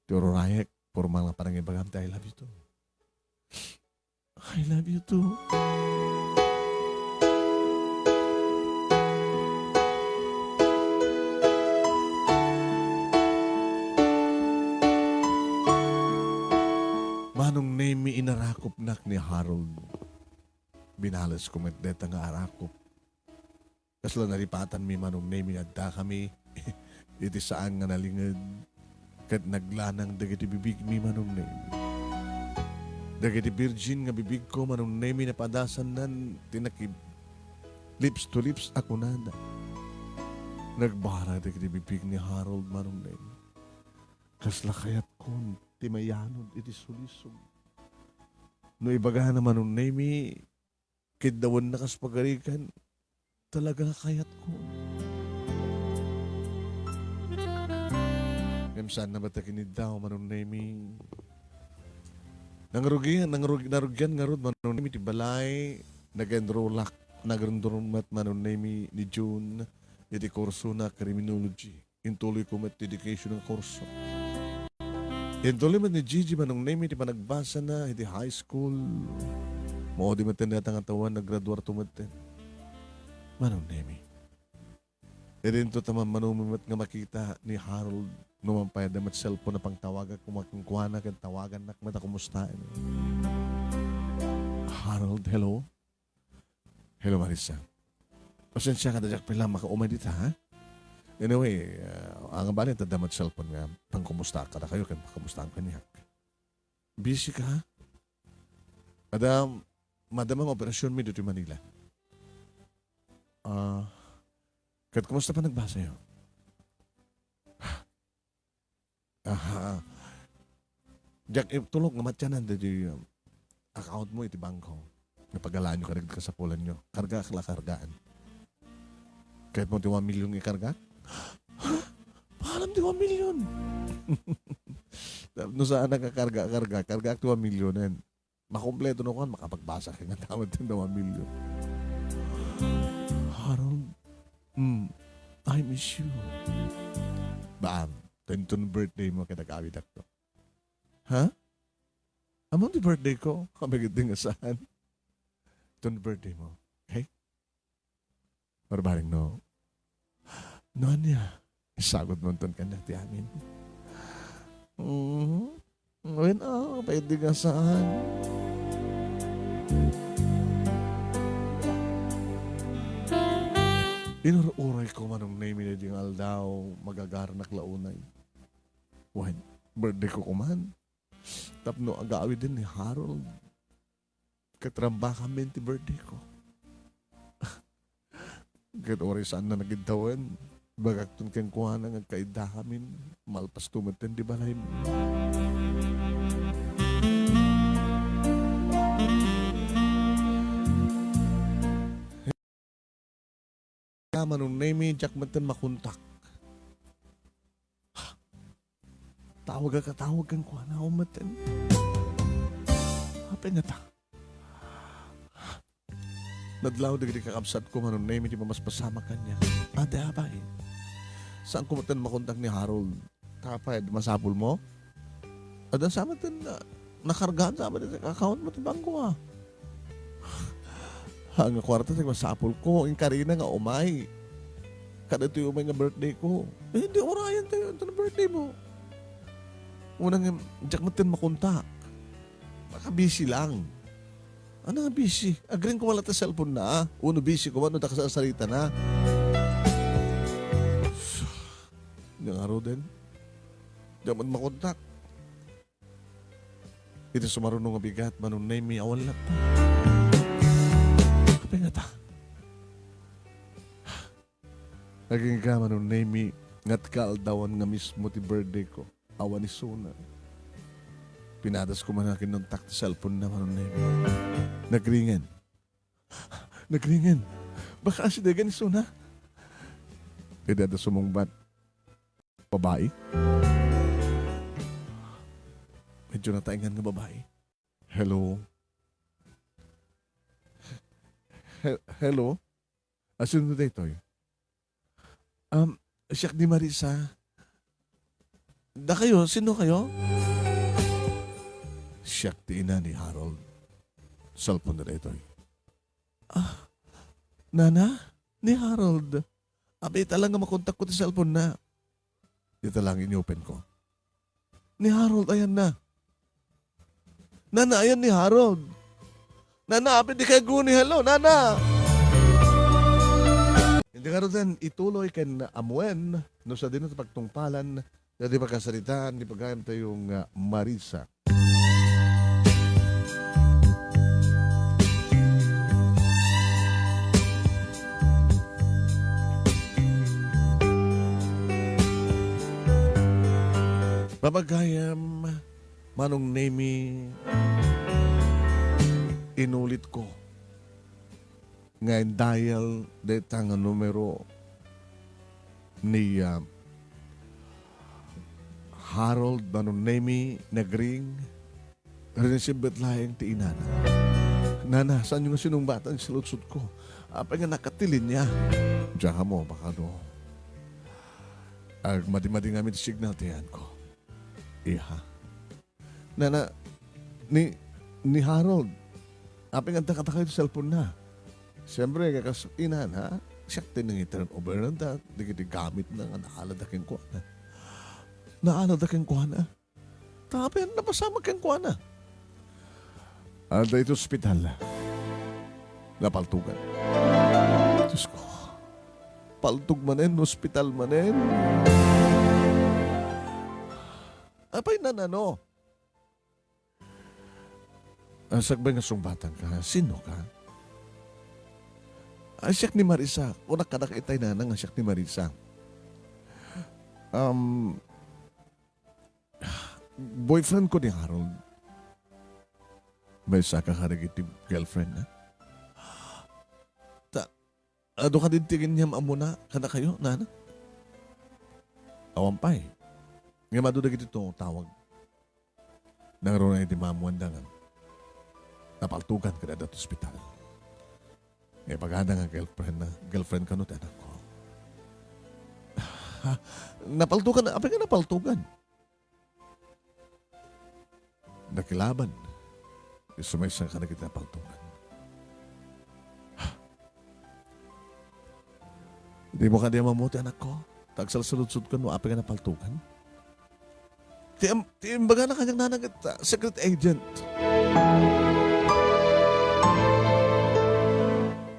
ti ororayek, formal nga parang ibagam ti I love you too. I love you too. Manong Nemy inarakop nak ni Harold. Binalas ko metdeta nga arakop. Kasla naripatan mi Manong Nemy adda kami. Iti saan nga nalingad. Kat naglanang dagiti bibig mi Manong Nemy. Dagiti virgin nga bibig ko Manong Nemy na padasan nan tinakib. Lips to lips ako nada. Nagbara dagiti bibig ni Harold Manong Nemy. Kasla kayat kon timayanod iti sulisog. No ibagahan naman Manong Nemy, kidawan na kas pagarikan, talaga kayat ko. Saan na ba takinid daw Manong Nemy? Narugyan nga rod Manong Nemy ti balay, nag-enrollak, nag-enrollmat Manong Nemy ni June, iti kurso na criminology. Intuloy ko met dedication ng kurso. Intuloy man ni Gigi Manong Nemy ti panagbasa na, iti high school. Mao di matin natang atawan, nag-graduar tumatin. Manong Nemy. Irin to tamang manumimat nga makita ni Harold numampay damat cellphone na pangtawagan kumakungkuha na kan tawagan na kumata kumustain. Harold, hello? Hello Marissa. Pasensya ka dajak pala makaumay dito ha? Anyway, ang bali damat cellphone nga pangkumusta ka na kayo kan pakamustahan ka niya. Busy ka ha? Madam ang operasyon mi dito in Manila. Kat kumusta pa nagbasa yun? Jack, tulog nga matyanan dito account mo iti bangko. Napagalaan nyo karagad ka sa pulan nyo. Karga kargaan. Kahit mo 1 milyon ikarga? Paalam 1 milyon. No saan nakakarga? Karga 1 milyon. Makompleto na ko, makapagbasa ka nga tawad din 1 milyon. Harold, I miss you. Baam, Tenton birthday mo kinagawid ako. Ha? Among di birthday ko, kamagid din asahan. Tenton birthday mo. Okay? Marbaring no. No niya. Isagod mo ton kanya ti amin. Ngayon pwede nga saan. Inururay ko Manong Nemy na ding aldaw magaganak launay. When birthday ko kuman. Tapno agaawid din ni Harold. Katramba kami ti birthday ko. Kat oray saan na nagintawan. Bagakton kang kuha na nagkaida kami. Malpas tumaten di balay mo. Manong Nemy, Jack Matan makuntak. Tawag kang kuha na umatan. Hapin na ta. Nadlaw digdi kakabsat ko Manong Nemy, di mas pasama kanya. Ate abay. Saan kumatan makuntak ni Harold? Tapay, masapul mo? Adan sama tin nakargaan sa amin sa account mo ti bangko ah. Ang kwarta sa masapul ko, yung Karina nga umay. Kada ito yung umay nga birthday ko. Hindi orayan tayo ito na birthday mo. Unang Jack Matin makuntak. Baka busy lang. Ano nga busy? Agrin ko wala ta cellphone na. Uno busy ko, ano nakasasarita na. Yung araw din. Jack Matin makuntak. Ito sumarunong nga bigat, Manong Nemy, awal na ta. Kapag nga ta. Naging ka, Manong Nemy, ngat kaaldawan nga mismo ti birthday ko. Awan ni Suna. Pinadas ko man akin ng takti cellphone na Manong Nemy. Nagringen. Nagringen. Baka asidagan ni Suna. Pidada sumungbat. Babae. Medyo nataingan nga babae. Hello? Hello? Asin mo dito eh? Siyak ni Marissa. Da kayo? Sino kayo? Siyak di ina ni Harold. Cellphone na dito eh. Nana? Ni Harold. Abi, talang nga makontak ko ti cellphone na. Dito lang in-open ko. Ni Harold, ayan na. Nana, ayan ni Harold. Nana, apit di kayo guni. Hello, Nana. Hindi ka rin ituloy kan amuen no sa din sa pagtungpalan na di pagkasalitaan, di pagkayam tayong Marissa. Papagayam, Manong Nemy, inulit ko ngayon dial deta nga numero ni Harold Manong Nemy nagring rinisibet lahing ti inana. Nana, saan yung sinumbatan sa lutsod ko? Apa nga nakatilin niya? Diyan ka mo, baka no. Madi-madi nga signal tiyan ko. Iha. Nana, ni Harold, aping ang takataka yung cellphone na. Siyempre, kakasuinan ha, siyak tinang i-turnover na da, di gamit na nga naaladaking ko na. Naaladaking ko na. Tapi, napasama kang ko na. Ada ito ospital. Napaltugan. Diyos ko, paltug manen, ospital manen. Apay na nano. Sagbay nga sumbatan ka, sino ka? Siyak ni Marissa. Una ka nakitay na nga siyak ni Marissa. Boyfriend ko ni Harold. May saka karagitib girlfriend na. Ano ka din tingin niya maamuna? Kana kayo, nana? Awampay. Nga madudag ito tawag. Nangaroon na iti mamuandangan. Napaltugan ka na dato ospital. Ngayon pag-ada nga girlfriend ka no, anak ko. Napaltugan, apay nga napaltugan. Nakilaban. Sumaysa ka na kita napaltugan. Hindi mo ka diya mamuti, anak ko. Tagsalsalud-sud ka mo, apay nga napaltugan. Tiimbaga na kanyang nanagit, secret agent.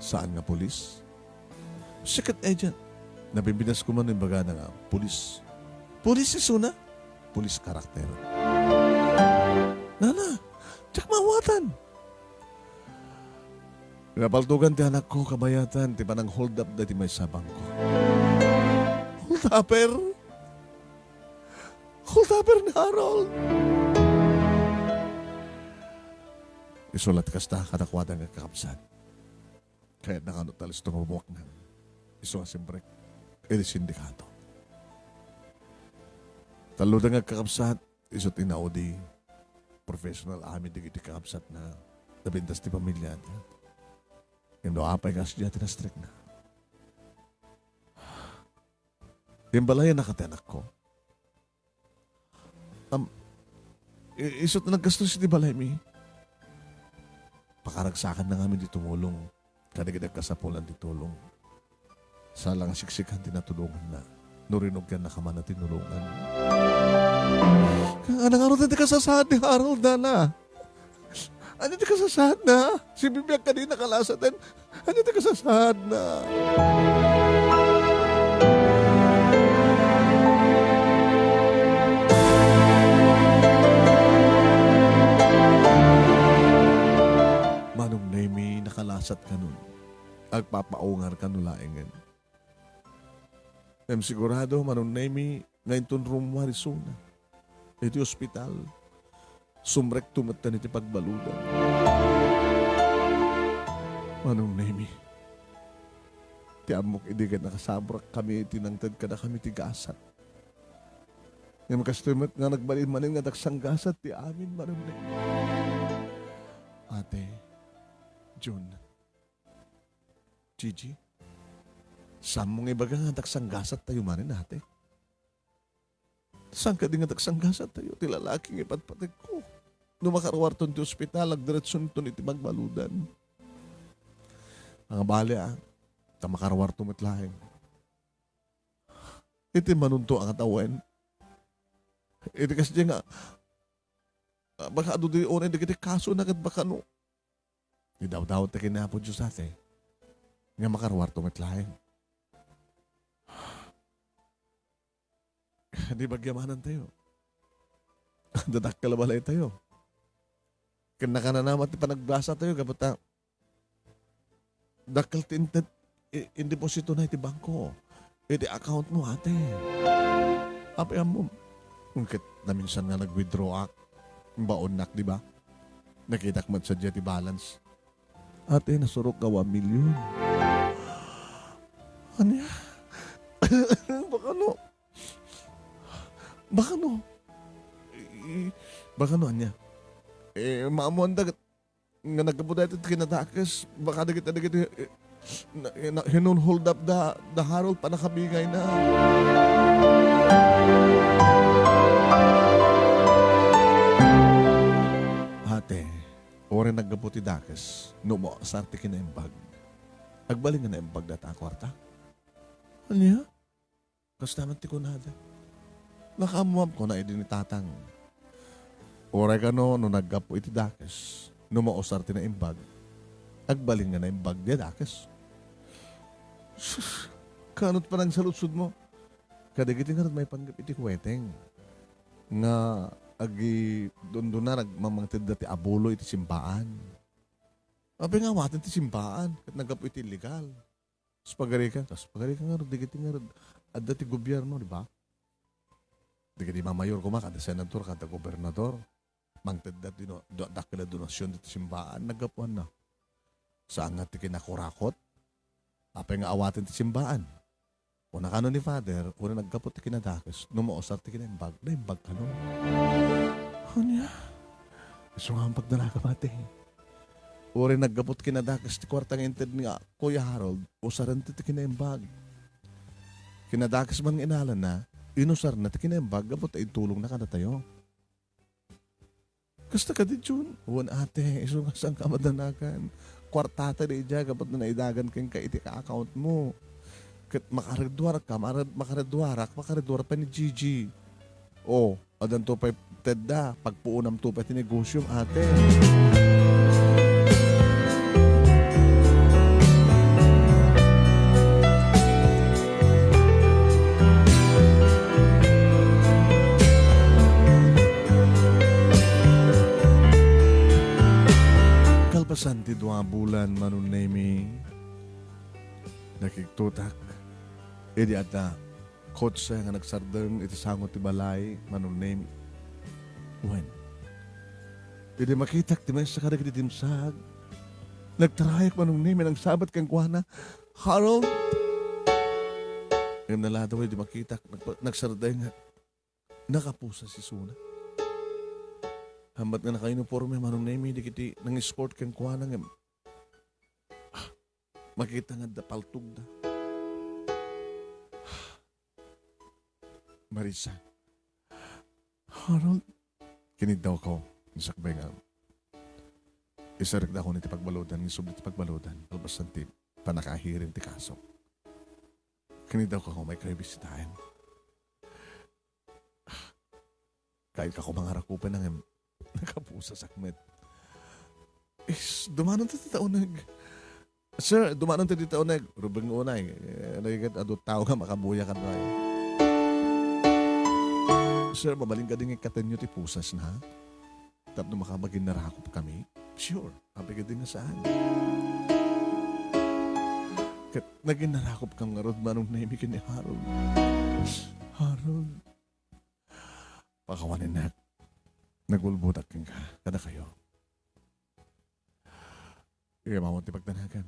Saan nga pulis? Secret agent. Nabibinas ko man yung baga na nga, pulis. Pulis is una. Pulis karakter. Nana, tsak mawatan. Napaltugan ti anak ko, kabayatan, ti panang hold up dati may sabang ko. Hold upper? Hold upper na Harold. Isulat kasta kadakwada nga kakapsat. Kaya nakano talis tumubok na. Iso nga simbrek. Edi sindikato. Talo na nga kakapsat. Iso tinaudi. Professional amin di kakapsat na nabintas ti pamilya. Yung apay nga siya tinastrek na. Yung balaya nakatenak ko. Isot na naggastos si di balay mi. Pakaragsakan na kami di tumulong. Kanigidag kasapulan di tulong. Salang siksikan tinatulungan na. Nurinog yan na kaman na tinulungan. Kaya nga nga rin kasasad ni Harold na na. Ano di kasasad na? Si Bibiyag kanina kalasatan. Ano di kasasad na? Manong Nemy, nakalasat ka nun. Agpapaungar ka nulaingan. Sigurado, Manong Nemy, ngayon ton rumarisona. Iti ospital. Sumrek tumatan iti pagbaludan. Manong Nemy, ti amok idigan nakasabrak kami, tinangtad ka na kami tigasat. Ngayon makastumat nga nagbalin manin nga daksanggasat ti amin, Manong Nemy. Ate, June, Gigi, saan mong ibaga nga daksanggasat tayo manin, ate? Saan ka di nga daksanggasat tayo? Ti lalaking ipatpatig ko. Nung makarawarton ti ospital, agdiretson ito iti magbaludan. Mga bali ta makarawarton mitlaeng. Iti manunto ang katawen. Iti kasi nga, baka ado di oray, di kiti kaso na kat baka no. Di daw-daw ta kinapod Diyos ate. Nga makarawarton mitlaeng. Di bagyamanan tayo. Dadak kalabalay tayo. Kanakananamat ti panagbasa tayo, kapata dakal tinted in-deposito na iti bangko. Iti account mo, ate. Apayam mo. Kungkit na minsan nga nag-withdraw baon nak, di ba? Nakita man sa jet balance. Ate, nasurok ka 1 million. Ano yan? Baka no? Baka no, anya? Maamuan dagat nga nagkabuda ito kinatakas, baka dagit hinun hold up the Harold pa nakabigay na. Ate, ore nagkabuti dakas, numo sa arte kinaimbag. Agbaling nga na imbag data kwarta. Ano ya? Kas naman ti ko nada. Nakamuam ko na idinitatang. Ore ka no nagkapo iti dakas. Numaosar ti na imbag. Agbaling nga na imbag di dakas. Kanot pa nang salutsud mo. Kadagiti nga may panggap iti kweteng. Nga agi doon na nagmamangtid dati abulo iti simbaan. Abi nga watin ti simbaan. Kat nagkapo iti illegal. Spagari ka nga rin. Digiti nga rin. At dati gobyerno, di ba? Digiti mamayor ko kada senator, kada gobernador. Mangtid dati dakila donasyon dito simbaan. Nagkapuan na. Saan nga ti kinakurakot? Apay nga awatin ti simbaan. Una ka ni Father, una nagkapot ti kinadakis. Numaosar ti kinaimbag. Naimbag ka no. Ano niya? Gusto nga ang pagdala ka mati. Uri nagkapot kinadakis ti kwartang inted nga Kuya Harold. Usaran ti kinaimbag. Kinadakas man ng inalan na, inusar na, kinembag, gabot ay tulong na kada tayo. Kasta ka din yun. Uwan ate, iso nga saan ka madanakan. Kwartata na idya, gabot na naidagan kang kaiti ka-account mo. Kat makaredwarak ka, makaredwarak pa ni Gigi. O, adan to pa tedda, pagpuunam to pa tinegosyo ate. Kalpasan ti 2 bulan Manong Nemy nakiktutak edi ata kotse nga nagsardeng iti sangot ti balay Manong Nemy wen edi makitak ti may sakadag iti timsag nagtarayak Manong Nemy nang sabat kang kuhana Harold yung naladaw edi makitak nagsardeng nakapusa si Suna. Hambat nga naka-uniforme, Manong Nemy, di kiti nang escort kang kuha nang makita nga da paltog da. Marissa, Harold, kinid daw ko, nisakbay nga. Isarik da ako niti pagbalodan, nisublit ti pagbalodan, albas nanti panakahirin ti kaso. Kinid daw ko may kayo bisitahin. Kahit ako mga rakupan ng nakapusa sakmet. Dumanon ta taonag. Sir, dumanon ta taonag. Rubeng unay. Nagigat adot tao nga makabuya ka na. Sir, mabaling ka din katanyo ti pusas na. Tapno makabagin narakop kami. Sure, mabigay din na saan. Kat naging narakop kang nga rod Manong Nemy kini Harold. Harold. Pakawanin na. Nagulbudak kang ka, kada kayo. Kaya mamot ti pagtanagan.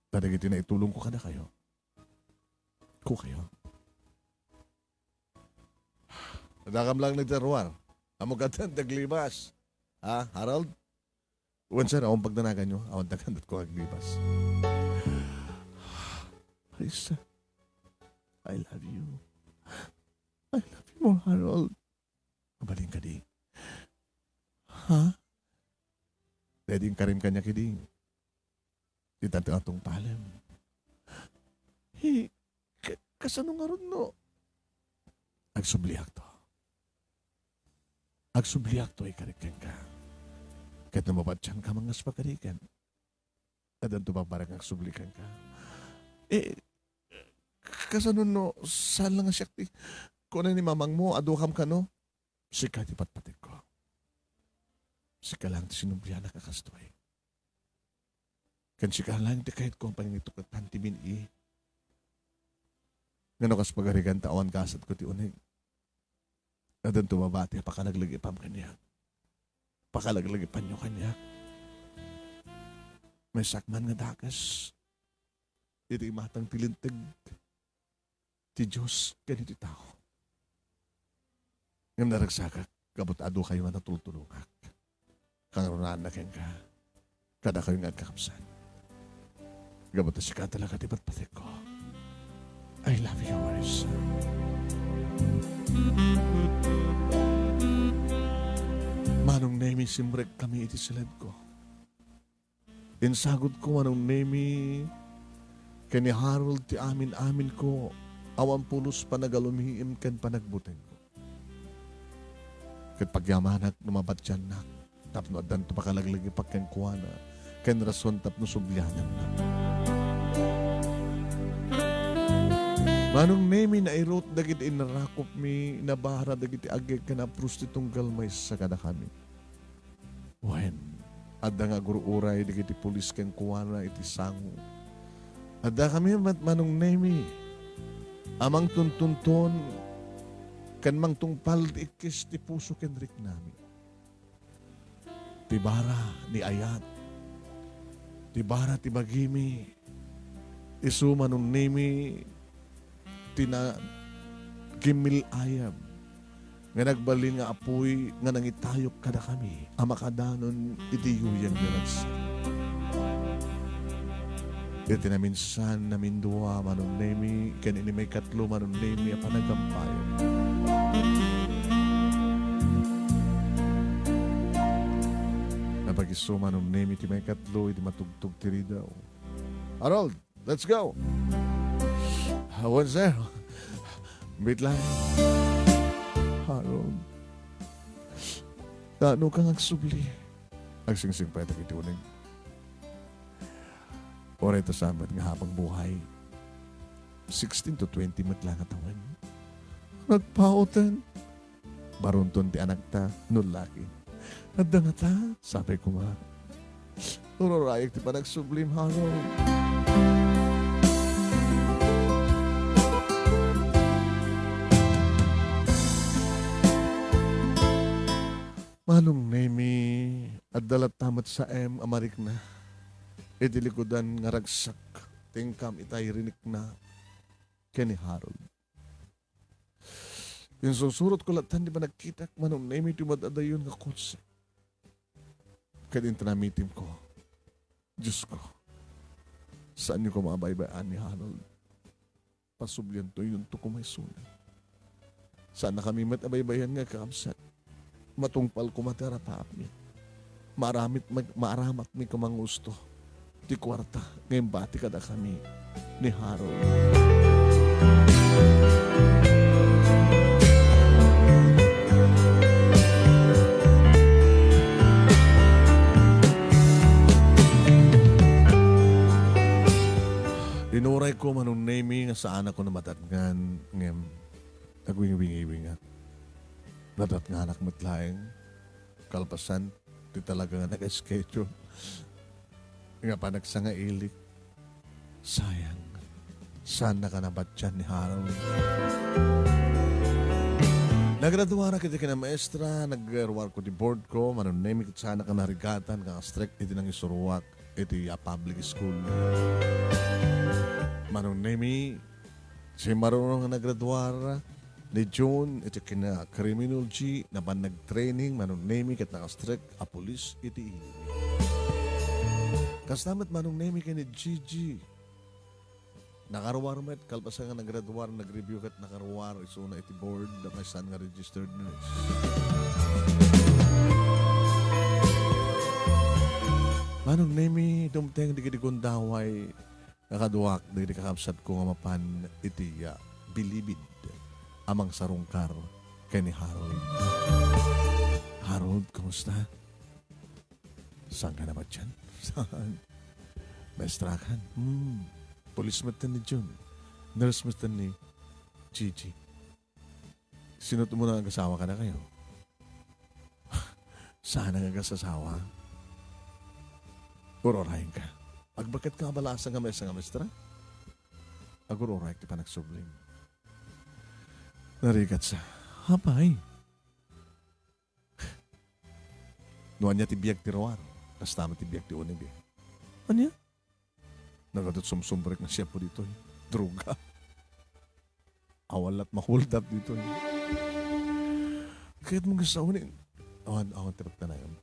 Tadagiti na itulong ko kada kayo. Ko kayo. Nadakam lang nagdarwar. Amugatan taglibas. Ha, Harold? Uwan sir, akong pagtanagan nyo. Awan tagan ko aglibas. Marissa, I love you. I love you more, Harold. Mabaling ka di. Ha? Pwedeng karim kanya kiding. Di tanto atong palam. Hey, kasano nga ron no? Agsubliak to. Agsubliak to ay karikan ka. Kahit namabatyan ka mga spagarikan. Adan to ba parang agsublikan ka? Kasano no? Saan lang siya ti? Kung ni mamang mo, adukam ka no? Sika di patpatik ko. Sika lang ti sinublihan na kakastoy. Kan sika lang ti kahit ko ang paningitok at pantimin Ngano kas pagarigan tawan kasat ko ti unig. Adan tumabati pakalagligipam kanya. Pakalaglagipan nyo kanya. May sakman nga dakas. Iti matang tilintag. Ti Diyos ganito tao. Ngam naragsakak, kabot ado kayo nga natultulungak. Kangarunan na keng ka, kada kayo nga kakapsan. Kabot na siya talaga di patpatik ko. I love you, Marissa. Manong Nemy, simrek kami iti silad ko. Insagod ko, Manong Nemy, kani Harold ti amin-amin ko, awan pulos panagalumiim kan panagbuteng ko. Kat pagyamanak numabat dyan na, tapno adan to pakalaglagi pagkangkuana, ken rason tapno sublianan na. Manong Nemy na irot dagit inarakop mi, nabahara dagit agay ka na prostitunggal may sa kada kami. When, ada nga guruuray dagit pulis kang kuwana iti sango. Ada kami Manong Nemy, amang tuntunton, kan mang tungpal ikis ti puso kenrik nami. Tibara ni ayat. Tibara ti bagimi. Isu Manong Nemy tina gimil ayam. Nga nagbalin nga apoy nga nangitayok kada kami. Amakadanon iti yuyang nilagsa. iti na minsan namin duwa, Manong Nemy, kanini may katlo, Manong Nemy, apa nagampayan. Napagiso, Manong Nemy, ti may katlo, iti matugtog tiri daw. Harold, let's go! What's there? Wait lang. Harold, ano kang agsubli? Agsingsing pa ito kitunig. Oray ito sabat nga habang buhay. 16 to 20 matlang atawan. Nagpautan. Barunton ti anak ta, nulaki. Nadda nga ta, sabi ko nga. Urorayag ti pa nagsublim, Harold. Manong Nemy, at dalat tamat sa amarik na. Idilikodan nga ragsak, tingkam itay rinik na, keni Harold. Yung susurot ko latan, di ba nagkita, Manong Nemy, tumadadayon nga kotse. Kaya din tinamitim ko, Diyos ko, saan niyo ko mabaybayaan ni Harold? Pasublian to yun to kumaysuna. Saan na kami matabaybayan nga kaamsat? Matungpal ko matarapap mi. Maaramat mi kamang gusto. Di kwarta, ngayon bati kada kami ni Harold. Dinuray ko, Manong Nemy, nga saan ako na matatngan ngayon nagwingi-wingi-wingat. Natatnganak matlaeng kalpasan, di talaga nga nag-schedule. Nga pa nagsanga ilik. Sayang. Saan na ka nabat dyan ni Harold? Nagraduara kita ka na maestra, nag-ruwar ko di board ko, Manong Nemy, sana ka narigatan, kaka-strict, iti nang isuruwak, iti public school. Manong Nemy, si marunong nga nagraduara, ni June, iti kina criminology, na ba nag-training, Manong Nemy, kat naka-strict, a police, iti ilimi. Kastamat, Manong Nemy, kini Gigi. Nakaruwar met, kalpasan nga nagraduar, nag-review kat nakaruwar, isuna iti board, na may saan nga registered nurse. Manong Nemy, dumteng di kundaway, nakaduwak, di kakapsat ko nga mapan, iti bilibid, amang sarungkar, kay ni Harold. Harold, kumusta? Saan ka naman dyan? Saan? Maestrakan? Polis matan ni June. Nurse matan ni Gigi. Sino mo na nag-asawa ka na kayo? Saan ang nag-asawa? Urorahin ka. Agbakat ka balasa nga mesa nga mestra? Aguroray ti pa nagsubling. Narigat sa, hapay. Nuan niya tibiyag ti rawar. Kastama tibiyag ti unig. Ano yan? Nagatot sumsumbrek na siya po dito. Druga. Awal at ma-hold up dito. Kaya't mong gasaunin. Awan tirap na yun.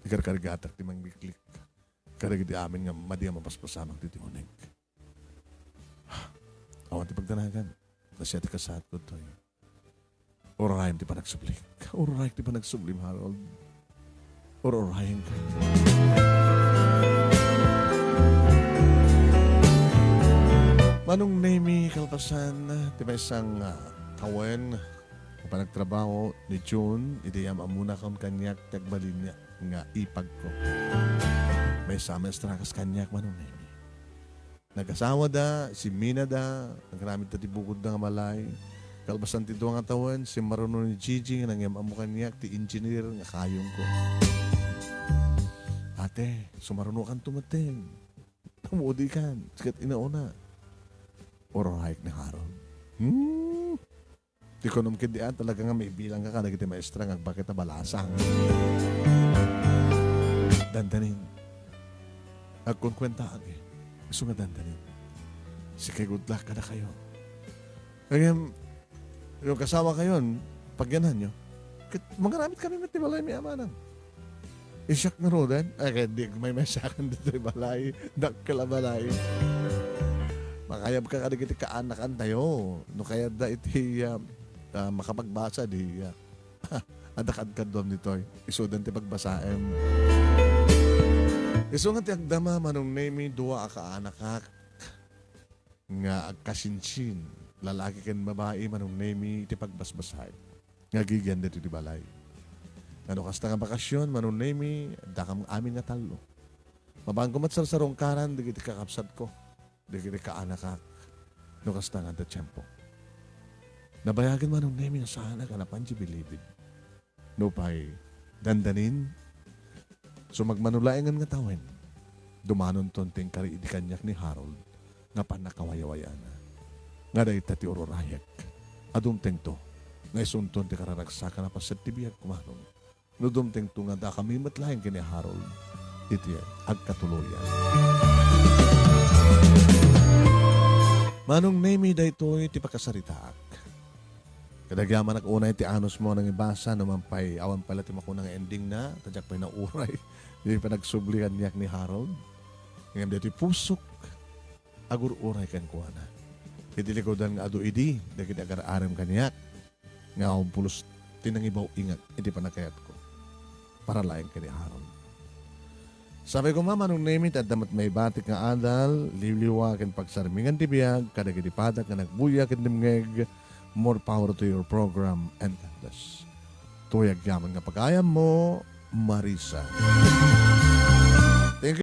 Ikarkarigatak ti mangbiklik. Karagid di amin nga madi ang mapaspasamang dito unig. Awan ti pagtanagan. Nasya ti kasahat ko ito. Ororayim ti pa nagsublim. Ororayim ti pa nagsublim, Harold. Ororayim ka. Manong Nemy, kalpasan, ti may isang kawen, panagtrabaho ni June, ideyam amuna kang kanyak, tagbalin niya nga ipag ko. May sama estrakas kanyak, Manong Nemy. Nag-asawa da, si Mina da, nagramit na ti bukod na nga malay. Kalpasan ti doang atawan, si marunong ni Gigi, nangyam amu kanyak, ti engineer nga kayong ko. Ate, sumarunong kang tumating. Tamudi kan, sikat inauna. Ororayik ni Harold. Di ko naman kindian talaga nga may bilang ka nagiti maestra nga bakit na balasang. Dandanin. Agkunkwentahan eh. Gusto nga dandanin. Sige, good luck ka na kayo. Kaya yung kasama kayo, pagyanan nyo, mangaramit kami matibalay may amanang. Isyak nga ro din. Ay, di may mesakan dito yung balay. Dakala balay. Makayab ka kadig iti kaanakan tayo. No kaya da iti makapagbasa di adakad ka doon nito. Isudan ti pagbasaem. Iso nga ti agdama Manong Nemy duwa ka anakak nga agkasinsin. Lalaki ken babae Manong Nemy iti pagbasbasay. Nga gigyan dito ti balay. Ano kasta nga bakasyon, Manong Nemy, dakam amin nga talo. Mabang kumatsar sa rongkaran, di kiti kakapsat ko. Di kiti kaanakak. No kasta nga da tiyempo. Nabayagin Manong Nemy nga sana ka na panjibilibid. No pa'y dandanin. So magmanulayangan nga tawin. Dumanon tonting kari kanyak ni Harold nga panakawayawayana. Nga dahi tati ororayak. Adumteng to. Nga isunton ti kararagsakan na pasatibiyag kumanon. No dumteng tunga da kami matlayan kini Harold. Iti agkatuluyan. Manong Nemy da ito iti pakasaritaak. Kadagyaman ak unay ti anos mo nang ibasa naman pa'y awan pala ti makunang ending na. Tadyak pa'y nauray. Hindi pa nagsublihan niyak ni Harold. Ngayon dito pusok. Agur-uray kan kuha na. Idilikodan nga adu idi. Dagit agar-aram kanyak. Nga akong pulos tinang ibaw ingat. Hindi pa nakayat ko. Para laing kini Harold. Sabi ko Manong Nemy, tadamat may batik nga adal, liliwa ken pagsarmingan ti biyag, kadagiti padak nga nagbuya ken dimngeg, more power to your program and God bless. Tuyag yaman nga pagayam mo, Marissa.